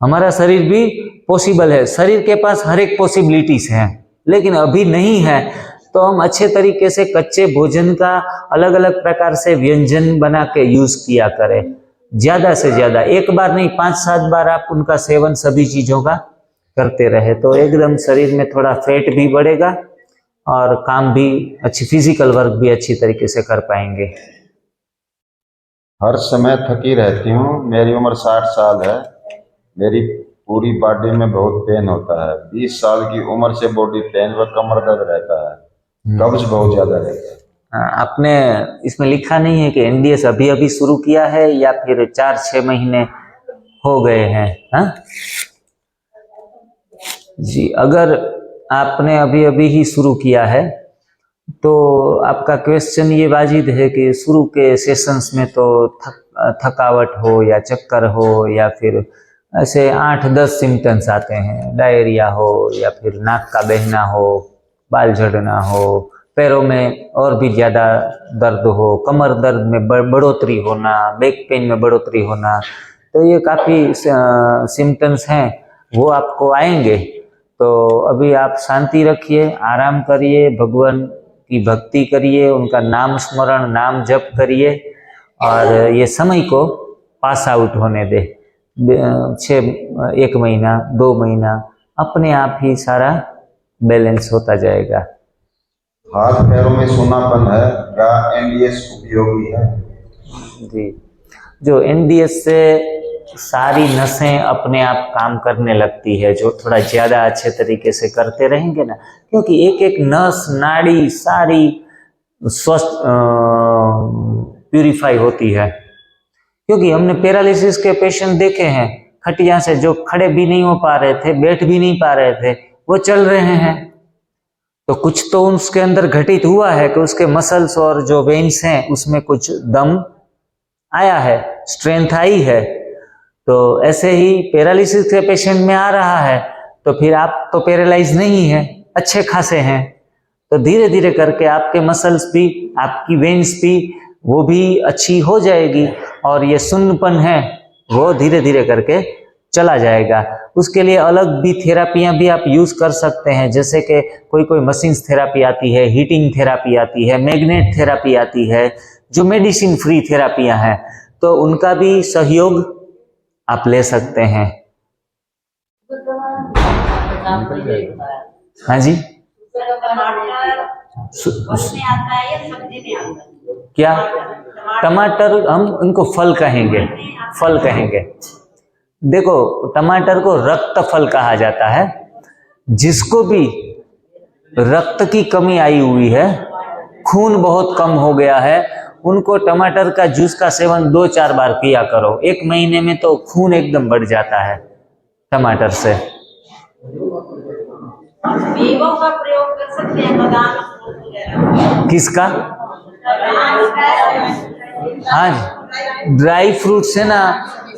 हमारा शरीर भी पॉसिबल है, शरीर के पास हर एक पॉसिबिलिटीज हैं, लेकिन अभी नहीं है। तो हम अच्छे तरीके से कच्चे भोजन का अलग अलग प्रकार से व्यंजन बना के यूज किया करें, ज्यादा से ज्यादा, एक बार नहीं 5-7 बार आप उनका सेवन सभी चीजों का करते रहे, तो एकदम शरीर में थोड़ा फैट भी बढ़ेगा और काम भी अच्छी, फिजिकल वर्क भी अच्छी तरीके से कर पाएंगे। हर समय थकी रहती हूँ, मेरी उम्र 60 साल है, मेरी पूरी बॉडी में बहुत पेन होता है। 20 साल की उम्र से बॉडी पेन व कमर दर्द रहता है, कब्ज बहुत ज्यादा रहता है। आपने इसमें लिखा नहीं है कि एनडीएस अभी अभी शुरू किया है या फिर 4-6 महीने हो गए हैं? हाँ जी, अगर आपने अभी अभी ही शुरू किया है तो आपका क्वेश्चन ये वाजिद है कि शुरू के सेशंस में तो थकावट हो या चक्कर हो या फिर ऐसे 8-10 सिम्टम्स आते हैं, डायरिया हो या फिर नाक का बहना हो, बाल झड़ना हो, पैरों में और भी ज़्यादा दर्द हो, कमर दर्द में बढ़ोतरी होना, बैक पेन में बढ़ोतरी होना, तो ये काफ़ी सिम्टम्स हैं, वो आपको आएंगे। तो अभी आप शांति रखिए, आराम करिए, भगवान की भक्ति करिए, उनका नाम स्मरण, नाम जप करिए और ये समय को पास आउट होने दे। 1 महीना 2 महीना अपने आप ही सारा बैलेंस होता जाएगा। हाथ पैरों में सूनापन है, क्या एनडीएस उपयोगी है? जी, जो एनडीएस से सारी नसें अपने आप काम करने लगती है, जो थोड़ा ज़्यादा अच्छे तरीके से करते रहेंगे ना, क्योंकि एक एक नस नाड़ी सारी स्वस्थ प्यूरिफाई होती है। क्योंकि हमने पैरालिसिस के पेशेंट देखे हैं, खटिया से जो खड़े भी नहीं हो पा रहे थे, बैठ भी नहीं पा रहे थे, वो चल रहे हैं। तो कुछ तो उसके अंदर घटित हुआ है कि उसके मसल्स और जो वेन्स हैं उसमें कुछ दम आया है, स्ट्रेंथ आई है। तो ऐसे ही पैरालिसिस के पेशेंट में आ रहा है, तो फिर आप तो पैरालाइज नहीं है, अच्छे खासे हैं, तो धीरे धीरे करके आपके मसल्स भी, आपकी वेन्स भी, वो भी अच्छी हो जाएगी और ये शून्यपन है वो धीरे धीरे करके चला जाएगा। उसके लिए अलग भी थेरापियां भी आप यूज कर सकते हैं, जैसे कि कोई कोई मशीन्स थेरापी आती है, हीटिंग थेरापी आती है, मैग्नेट थेरापी आती है, जो मेडिसिन फ्री थेरापियां हैं, तो उनका भी सहयोग आप ले सकते हैं। हाँ जी, क्या टमाटर, हम उनको फल कहेंगे, फल कहेंगे। देखो, टमाटर को रक्त फल कहा जाता है। जिसको भी रक्त की कमी आई हुई है, खून बहुत कम हो गया है, उनको टमाटर का जूस का सेवन 2-4 बार किया करो। 1 महीने में तो खून एकदम बढ़ जाता है टमाटर से। मेवों का प्रयोग कर सकते हैं, बादाम वगैरह। किसका? हाँ, ड्राई फ्रूट्स है ना,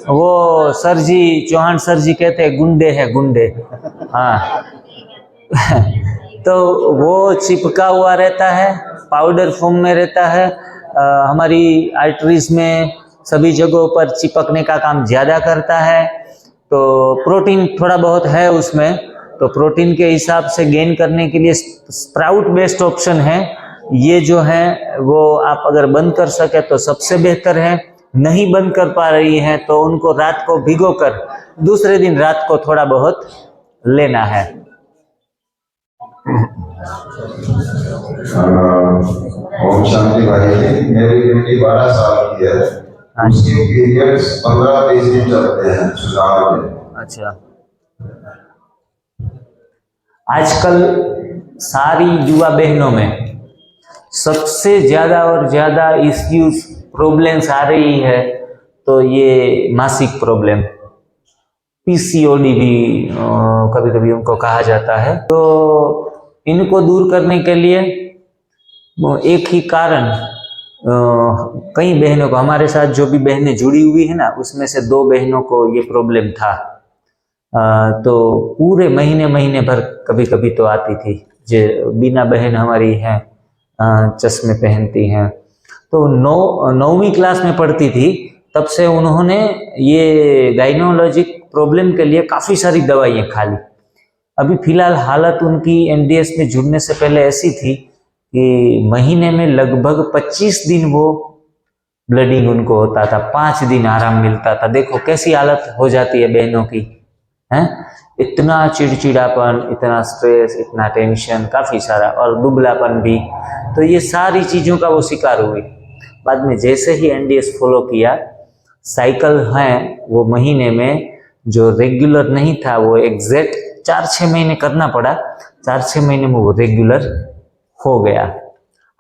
वो सर जी, चौहान सर जी कहते हैं गुंडे है, गुंडे। हाँ तो वो चिपका हुआ रहता है, पाउडर फॉर्म में रहता है, हमारी आर्टरीज में सभी जगहों पर चिपकने का काम ज़्यादा करता है। तो प्रोटीन थोड़ा बहुत है उसमें, तो प्रोटीन के हिसाब से गेन करने के लिए स्प्राउट बेस्ट ऑप्शन है। ये जो है वो आप अगर बंद कर सके तो सबसे बेहतर है। नहीं बंद कर पा रही है तो उनको रात को भिगोकर दूसरे दिन रात को थोड़ा बहुत लेना है। ओम शांति भाई, मेरी बेटी 12 साल की है, उसके पीरियड्स 15-20 दिन चलते हैं, सुझाव दें। अच्छा, आजकल सारी युवा बहनों में सबसे ज्यादा और ज्यादा इश्यूज प्रॉब्लम्स आ रही है तो ये मासिक प्रॉब्लम, पीसीओडी भी कभी कभी उनको कहा जाता है। तो इनको दूर करने के लिए एक ही कारण, कई बहनों को, हमारे साथ जो भी बहनें जुड़ी हुई है ना, उसमें से 2 बहनों को ये प्रॉब्लम था। तो पूरे महीने महीने भर कभी कभी तो आती थी। जो बीना बहन हमारी हैं, चश्मे पहनती हैं, तो 9वीं क्लास में पढ़ती थी, तब से उन्होंने ये गाइनोलॉजिक प्रॉब्लम के लिए काफ़ी सारी दवाइयाँ खा ली। अभी फिलहाल हालत उनकी एनडीएस में जुड़ने से पहले ऐसी थी कि महीने में लगभग 25 दिन वो ब्लडिंग उनको होता था, 5 दिन आराम मिलता था। देखो कैसी हालत हो जाती है बहनों की, हैं? इतना चिड़चिड़ापन, इतना स्ट्रेस, इतना टेंशन, काफ़ी सारा, और दुबलापन भी। तो ये सारी चीज़ों का वो शिकार हुई। बाद में जैसे ही एनडीएस फॉलो किया, साइकिल है वो महीने में जो रेगुलर नहीं था वो एग्जैक्ट 4-6 महीने करना पड़ा, 4-6 महीने में वो रेगुलर हो गया।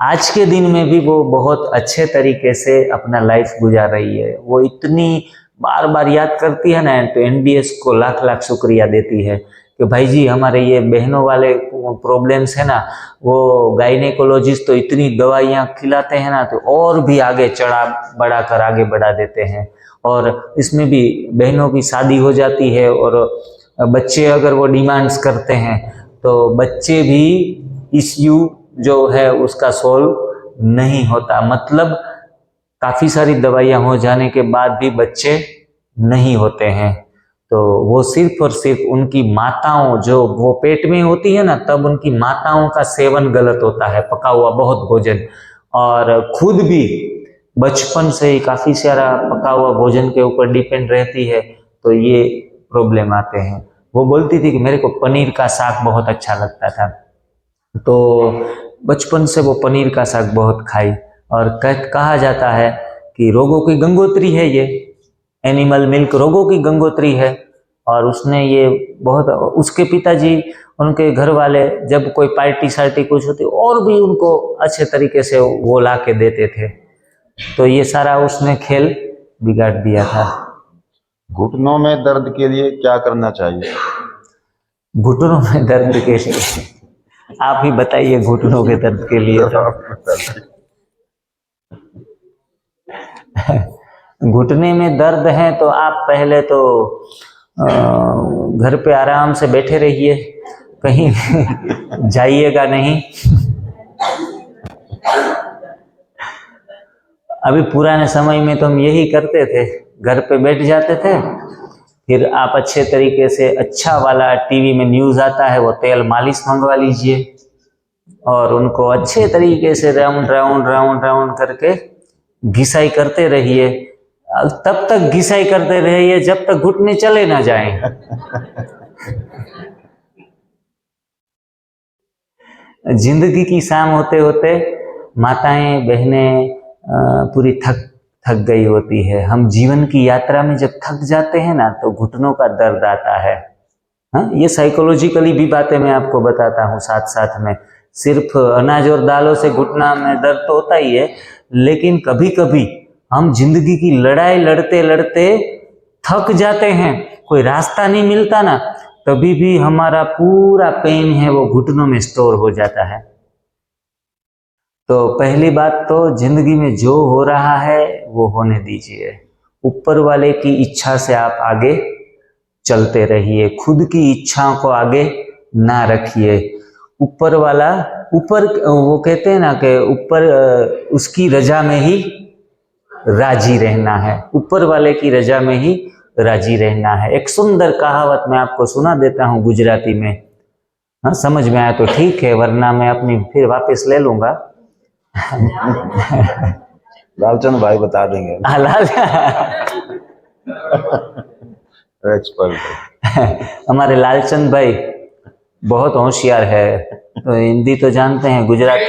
आज के दिन में भी वो बहुत अच्छे तरीके से अपना लाइफ गुजार रही है। वो इतनी बार बार याद करती है ना, तो एनडीएस को लाख लाख शुक्रिया देती है कि भाई जी हमारे ये बहनों वाले प्रॉब्लम्स है ना, वो गायनेकोलॉजिस्ट तो इतनी दवाइयाँ खिलाते हैं ना, तो और भी आगे चढ़ा बढ़ा कर आगे बढ़ा देते हैं। और इसमें भी बहनों की शादी हो जाती है और बच्चे अगर वो डिमांड्स करते हैं तो बच्चे भी इश्यू जो है उसका सॉल्व नहीं होता। मतलब काफ़ी सारी दवाइयाँ हो जाने के बाद भी बच्चे नहीं होते हैं। तो वो सिर्फ और सिर्फ उनकी माताओं, जो वो पेट में होती है ना, तब उनकी माताओं का सेवन गलत होता है, पका हुआ बहुत भोजन, और खुद भी बचपन से ही काफ़ी सारा पका हुआ भोजन के ऊपर डिपेंड रहती है, तो ये प्रॉब्लम आते हैं। वो बोलती थी कि मेरे को पनीर का साग बहुत अच्छा लगता था, तो बचपन से वो पनीर का साग बहुत खाई, और कहा जाता है कि रोगों की गंगोत्री है ये, एनिमल मिल्क रोगों की गंगोत्री है। और उसने ये बहुत, उसके पिताजी, उनके घर वाले जब कोई पार्टी शार्टी कुछ होती और भी उनको अच्छे तरीके से वो ला के देते थे, तो ये सारा उसने खेल बिगाड़ दिया था। घुटनों में दर्द के लिए क्या करना चाहिए? घुटनों में दर्द के लिए आप ही बताइए, घुटनों के दर्द के लिए तो घुटने में दर्द है तो आप पहले तो घर पे आराम से बैठे रहिए, कहीं जाइएगा नहीं। अभी पुराने समय में तो हम यही करते थे, घर पे बैठ जाते थे, फिर आप अच्छे तरीके से अच्छा वाला टीवी में न्यूज़ आता है वो तेल मालिश मंगवा लीजिए और उनको अच्छे तरीके से राउंड राउंड राउंड राउंड करके घिसाई करते रहिए। तब तक घिसाई करते रहिए जब तक घुटने चले ना जाएं। जिंदगी की शाम होते होते माताएं बहनें पूरी थक गई होती है। हम जीवन की यात्रा में जब थक जाते हैं ना तो घुटनों का दर्द आता है। हाँ, ये साइकोलॉजिकली भी बातें मैं आपको बताता हूँ साथ साथ में। सिर्फ अनाज और दालों से घुटना में दर्द तो होता ही है, लेकिन कभी कभी हम जिंदगी की लड़ाई लड़ते लड़ते थक जाते हैं, कोई रास्ता नहीं मिलता ना, तभी भी हमारा पूरा पेन है वो घुटनों में स्टोर हो जाता है। तो पहली बात तो जिंदगी में जो हो रहा है वो होने दीजिए, ऊपर वाले की इच्छा से आप आगे चलते रहिए, खुद की इच्छाओं को आगे ना रखिए। ऊपर वाला, ऊपर वो कहते हैं ना कि ऊपर उसकी रजा में ही राजी रहना है, ऊपर वाले की रजा में ही राजी रहना है। एक सुंदर कहावत मैं आपको सुना देता हूँ गुजराती में, हाँ समझ में आया तो ठीक है, वरना मैं अपनी फिर वापस ले लूंगा। लालचंद भाई बता देंगे। एक्सपर्ट हमारे लालचंद भाई बहुत होशियार है, तो हिंदी तो जानते हैं, गुजरात,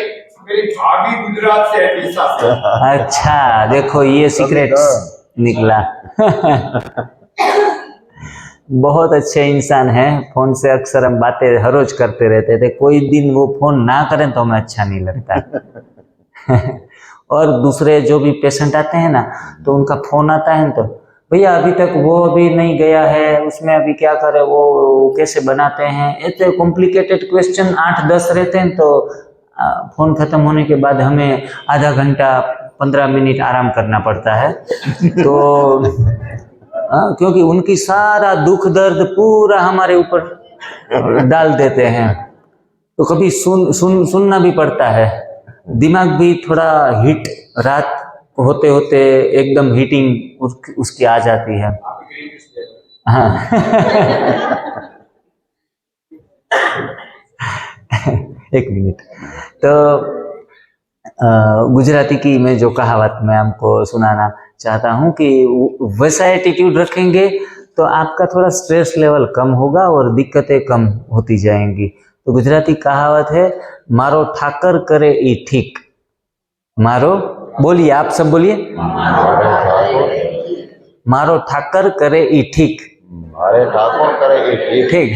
मेरी भाभी गुजरात से है, डीसा से। अच्छा देखो ये सीक्रेट निकला। बहुत अच्छे इंसान हैं। फोन से अक्सर हम बातें हर रोज करते रहते थे। कोई दिन वो फोन ना करें तो हमें अच्छा नहीं लगता। और दूसरे जो भी पेशेंट आते हैं ना, तो उनका फोन आता है तो भैया अभी तक वो अभी नहीं गया है, उसमें अभी क्या करे, वो कैसे बनाते हैं, इतने कॉम्प्लिकेटेड क्वेश्चन 8-10 रहते हैं। तो फोन खत्म होने के बाद हमें आधा घंटा 15 मिनट आराम करना पड़ता है। तो क्योंकि उनकी सारा दुख दर्द पूरा हमारे ऊपर डाल देते हैं, तो कभी सुनना भी पड़ता है। दिमाग भी थोड़ा हिट, रात होते होते एकदम हीटिंग उसकी आ जाती है। हाँ। एक मिनट। तो गुजराती की मैं जो कहावत मैं आपको सुनाना चाहता हूँ कि वैसा एटीट्यूड रखेंगे तो आपका थोड़ा स्ट्रेस लेवल कम होगा और दिक्कतें कम होती जाएंगी। तो गुजराती कहावत है, मारो ठाकर करे ई ठीक। मारो, बोलिए, आप सब बोलिए, मारो ठाकर करे ई ठीक। मारे ठाकुर करे ई ठीक।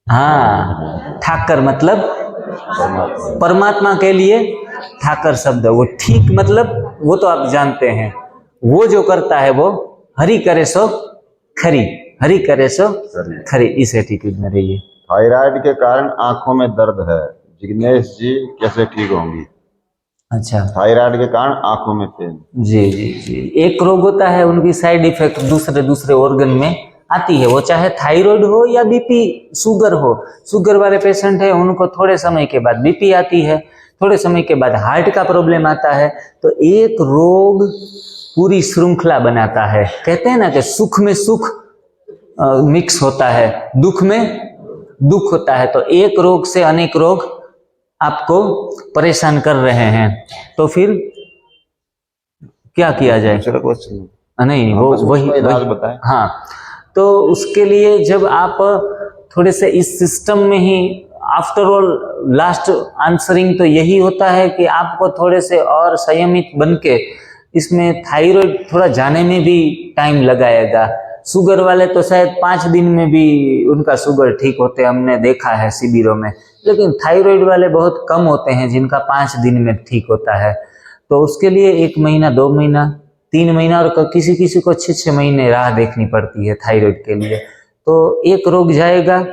हाँ, ठाकर मतलब परमात्मा के लिए ठाकर शब्द, वो ठीक मतलब वो तो आप जानते हैं, वो जो करता है वो हरि करे सो खरी, हरि करे सो खरी। इस एटीट्यूड में रहिए। थायराइड के कारण आंखों में दर्द है, जिग्नेश जी कैसे ठीक होंगी? अच्छा, थायराइड के कारण आंखों में पेन। जी जी जी, एक रोग होता है, उनकी साइड इफेक्ट दूसरे ऑर्गन में आती है, वो चाहे थायराइड हो या बीपी शुगर हो। शुगर वाले पेशेंट है, उनको थोड़े समय के बाद बीपी आती है, थोड़े समय के बाद हार्ट का प्रॉब्लम आता है। तो एक रोग पूरी श्रृंखला बनाता है। कहते हैं ना कि सुख में सुख मिक्स होता है, दुख में दुख होता है। तो एक रोग से अनेक रोग आपको परेशान कर रहे हैं, तो फिर क्या किया जाए? नहीं, वो वही बताएं। हाँ, तो उसके लिए जब आप थोड़े से इस सिस्टम में ही, आफ्टर ऑल लास्ट आंसरिंग तो यही होता है कि आपको थोड़े से और संयमित बन के, इसमें थायराइड थोड़ा जाने में भी टाइम लगाएगा। शुगर वाले तो शायद 5 दिन में भी उनका शुगर ठीक होते, हमने देखा है शिविरों में, लेकिन थायराइड वाले बहुत कम होते हैं जिनका 5 दिन में ठीक होता है। तो उसके लिए 1 महीना, 2 महीना, 3 महीना और किसी किसी को 6 महीने राह देखनी पड़ती है थायराइड के लिए। तो एक रोग जाएगा,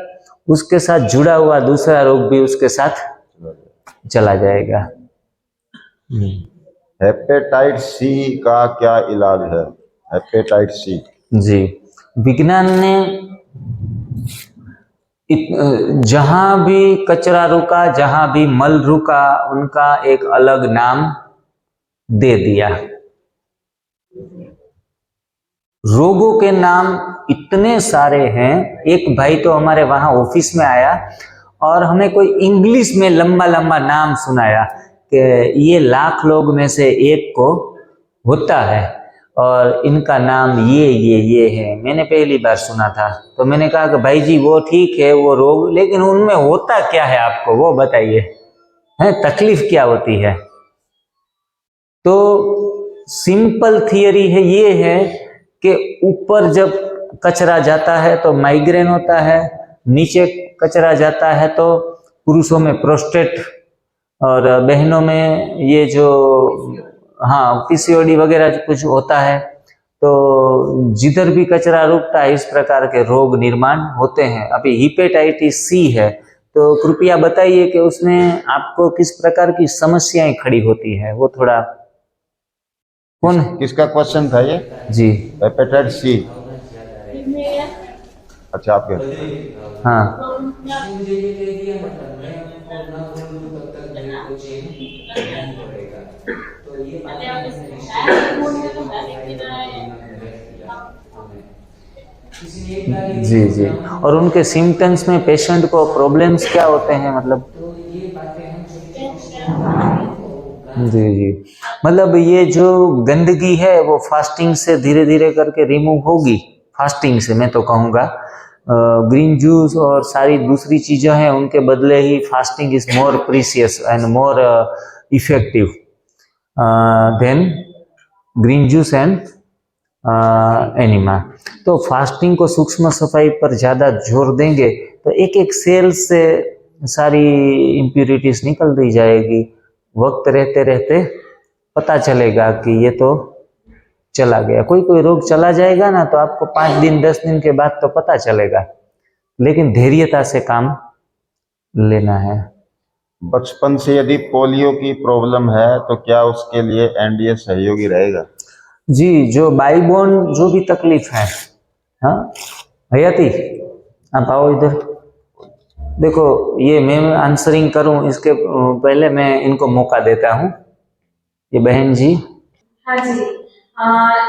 उसके साथ जुड़ा हुआ दूसरा रोग भी उसके साथ चला जाएगा। हेपेटाइट सी का क्या इलाज है? हेपेटाइट सी जी, विज्ञान ने जहां भी कचरा रुका, जहां भी मल रुका, उनका एक अलग नाम दे दिया। रोगों के नाम इतने सारे हैं। एक भाई तो हमारे वहां ऑफिस में आया और हमें कोई इंग्लिश में लंबा लंबा नाम सुनाया कि ये लाख लोग में से एक को होता है और इनका नाम ये है। मैंने पहली बार सुना था, तो मैंने कहा कि भाई जी वो ठीक है वो रोग, लेकिन उनमें होता क्या है आपको वो बताइए, है तकलीफ क्या होती है? तो सिंपल थियरी है, ये है कि ऊपर जब कचरा जाता है तो माइग्रेन होता है, नीचे कचरा जाता है तो पुरुषों में प्रोस्टेट और बहनों में ये जो पीसीओडी वगैरह कुछ होता है। तो जिधर भी कचरा रुकता है इस प्रकार के रोग निर्माण होते हैं। अभी हेपेटाइटिस सी है, तो कृपया बताइए कि उसमें आपको किस प्रकार की समस्याएं खड़ी होती है, वो थोड़ा कौन? किसका क्वेश्चन था ये? जी, हेपेटाइट सी। अच्छा, आपके? हाँ, जी जी। और उनके सिम्टम्स में पेशेंट को प्रॉब्लम्स क्या होते हैं, मतलब? जी जी, मतलब ये जो गंदगी है वो फास्टिंग से धीरे धीरे करके रिमूव होगी। फास्टिंग से मैं तो कहूँगा, ग्रीन जूस और सारी दूसरी चीज़ें हैं उनके बदले ही fasting is more precious and more effective than green juice and enema. तो फास्टिंग को सूक्ष्म सफाई पर ज़्यादा जोर देंगे तो एक एक सेल से सारी इम्प्यूरिटीज निकल दी जाएगी। वक्त रहते रहते पता चलेगा कि ये तो चला गया। कोई कोई रोग चला जाएगा ना तो आपको 5 दिन 10 दिन के बाद तो पता चलेगा, लेकिन धैर्यता से काम लेना है। बचपन से यदि पोलियो की प्रॉब्लम है तो क्या उसके लिए एनडीए सहयोगी रहेगा? जी, जो बाईबोन जो भी तकलीफ है, हाँ हयाती आप आओ इधर। देखो ये मैं आंसरिंग करूं इसके पहले मैं इनको मौका देता हूं। ये बहन जी। हाँ जी,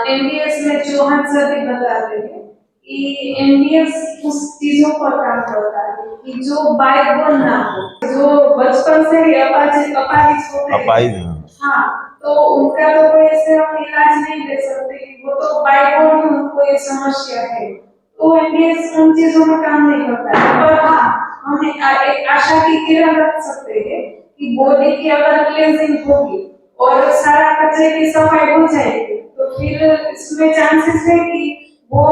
एनडीएस में चौहान सर भी बता रहे हैं कि एनडीएस उस चीजों पर काम करता है कि जो बाइबोन ना हो, जो बचपन से ही अपाहिज होते हैं। अपाहिज। हाँ, तो उनका तो कोई ऐसे हम इलाज नहीं दे सकते कि वो तो बाइबोन में उनको ये समस्या है, तो एनडीएस उन चीजों में काम नहीं करता है। पर हाँ, हम एक आशा की किरण रख सकते हैं कि बॉडी की अगर क्लींजिंग होगी और सारा कचरे की सफाई हो जाएगी तो फिर इसमें चांसेस है कि वो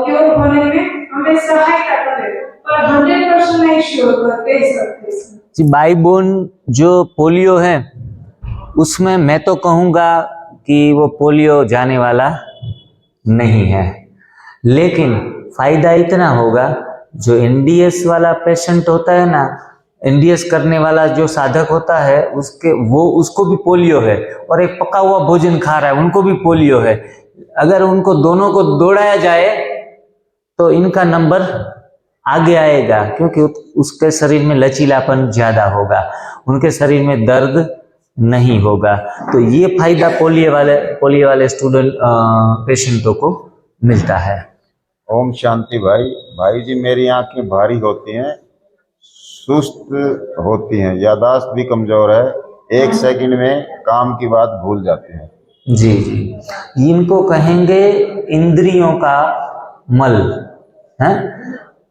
क्योर होने में हमें सहायता करेगा, पर 100% नहीं श्योर कर सकते। जी, बाईबोन जो पोलियो है उसमें मैं तो कहूँगा कि वो पोलियो जाने वाला नहीं है, लेकिन फायदा इतना होगा जो एनडीएस वाला पेशेंट होता है ना, एनडीएस करने वाला जो साधक होता है उसको भी पोलियो है और एक पका हुआ भोजन खा रहा है उनको भी पोलियो है। अगर उनको दोनों को दौड़ाया जाए तो इनका नंबर आगे आएगा, क्योंकि उसके शरीर में लचीलापन ज्यादा होगा, उनके शरीर में दर्द नहीं होगा। तो ये फायदा पोलियो वाले स्टूडेंट पेशेंटों को मिलता है। ओम शांति भाई। भाई जी मेरी आंखें भारी होती हैं, सुस्त होती हैं, याददाश्त भी कमजोर है, 1 सेकंड में काम की बात भूल जाते हैं। जी जी, इनको कहेंगे इंद्रियों का मल है।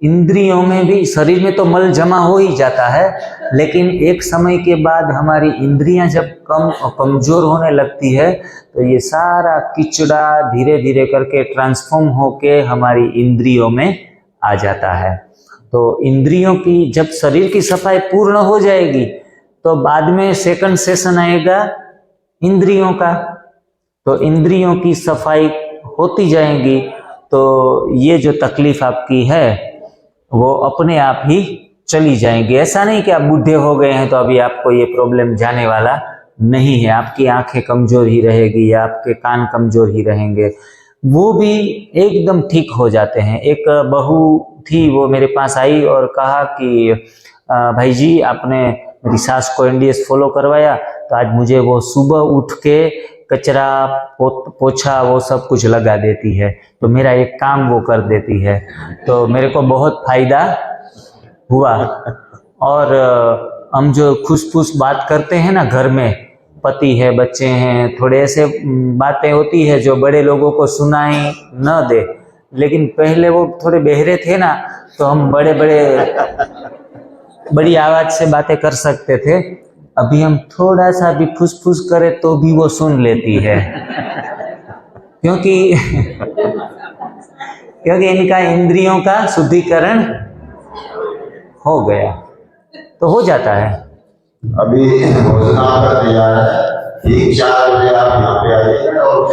इंद्रियों में भी, शरीर में तो मल जमा हो ही जाता है, लेकिन एक समय के बाद हमारी इंद्रियां जब कमजोर होने लगती है तो ये सारा किचड़ा धीरे धीरे करके ट्रांसफॉर्म होके हमारी इंद्रियों में आ जाता है। तो इंद्रियों की जब शरीर की सफाई पूर्ण हो जाएगी तो बाद में सेकंड सेशन आएगा इंद्रियों का, तो इंद्रियों की सफाई होती जाएगी तो ये जो तकलीफ आपकी है वो अपने आप ही चली जाएंगी। ऐसा नहीं कि आप बूढ़े हो गए हैं तो अभी आपको ये प्रॉब्लम जाने वाला नहीं है। आपकी आंखें कमजोर ही रहेगी या आपके कान कमजोर ही रहेंगे, वो भी एकदम ठीक हो जाते हैं। एक बहू थी, वो मेरे पास आई और कहा कि भाई जी आपने मेरी सास को एनडीएस फॉलो करवाया तो आज मुझे वो सुबह उठ के कचरा पोछा वो सब कुछ लगा देती है, तो मेरा एक काम वो कर देती है, तो मेरे को बहुत फायदा हुआ। और हम जो खुश बात करते हैं ना घर में, पति है बच्चे हैं, थोड़े ऐसे बातें होती है जो बड़े लोगों को सुनाई न दे, लेकिन पहले वो थोड़े बहरे थे ना तो हम बड़ी आवाज से बातें कर सकते थे। अभी हम थोड़ा सा भी फुसफुस करें तो भी वो सुन लेती है, क्योंकि इनका इंद्रियों का शुद्धिकरण हो गया, तो हो जाता है। अभी भोजन आपका तैयार है, ठीक 4 बजे आप यहाँ पे आइएगा और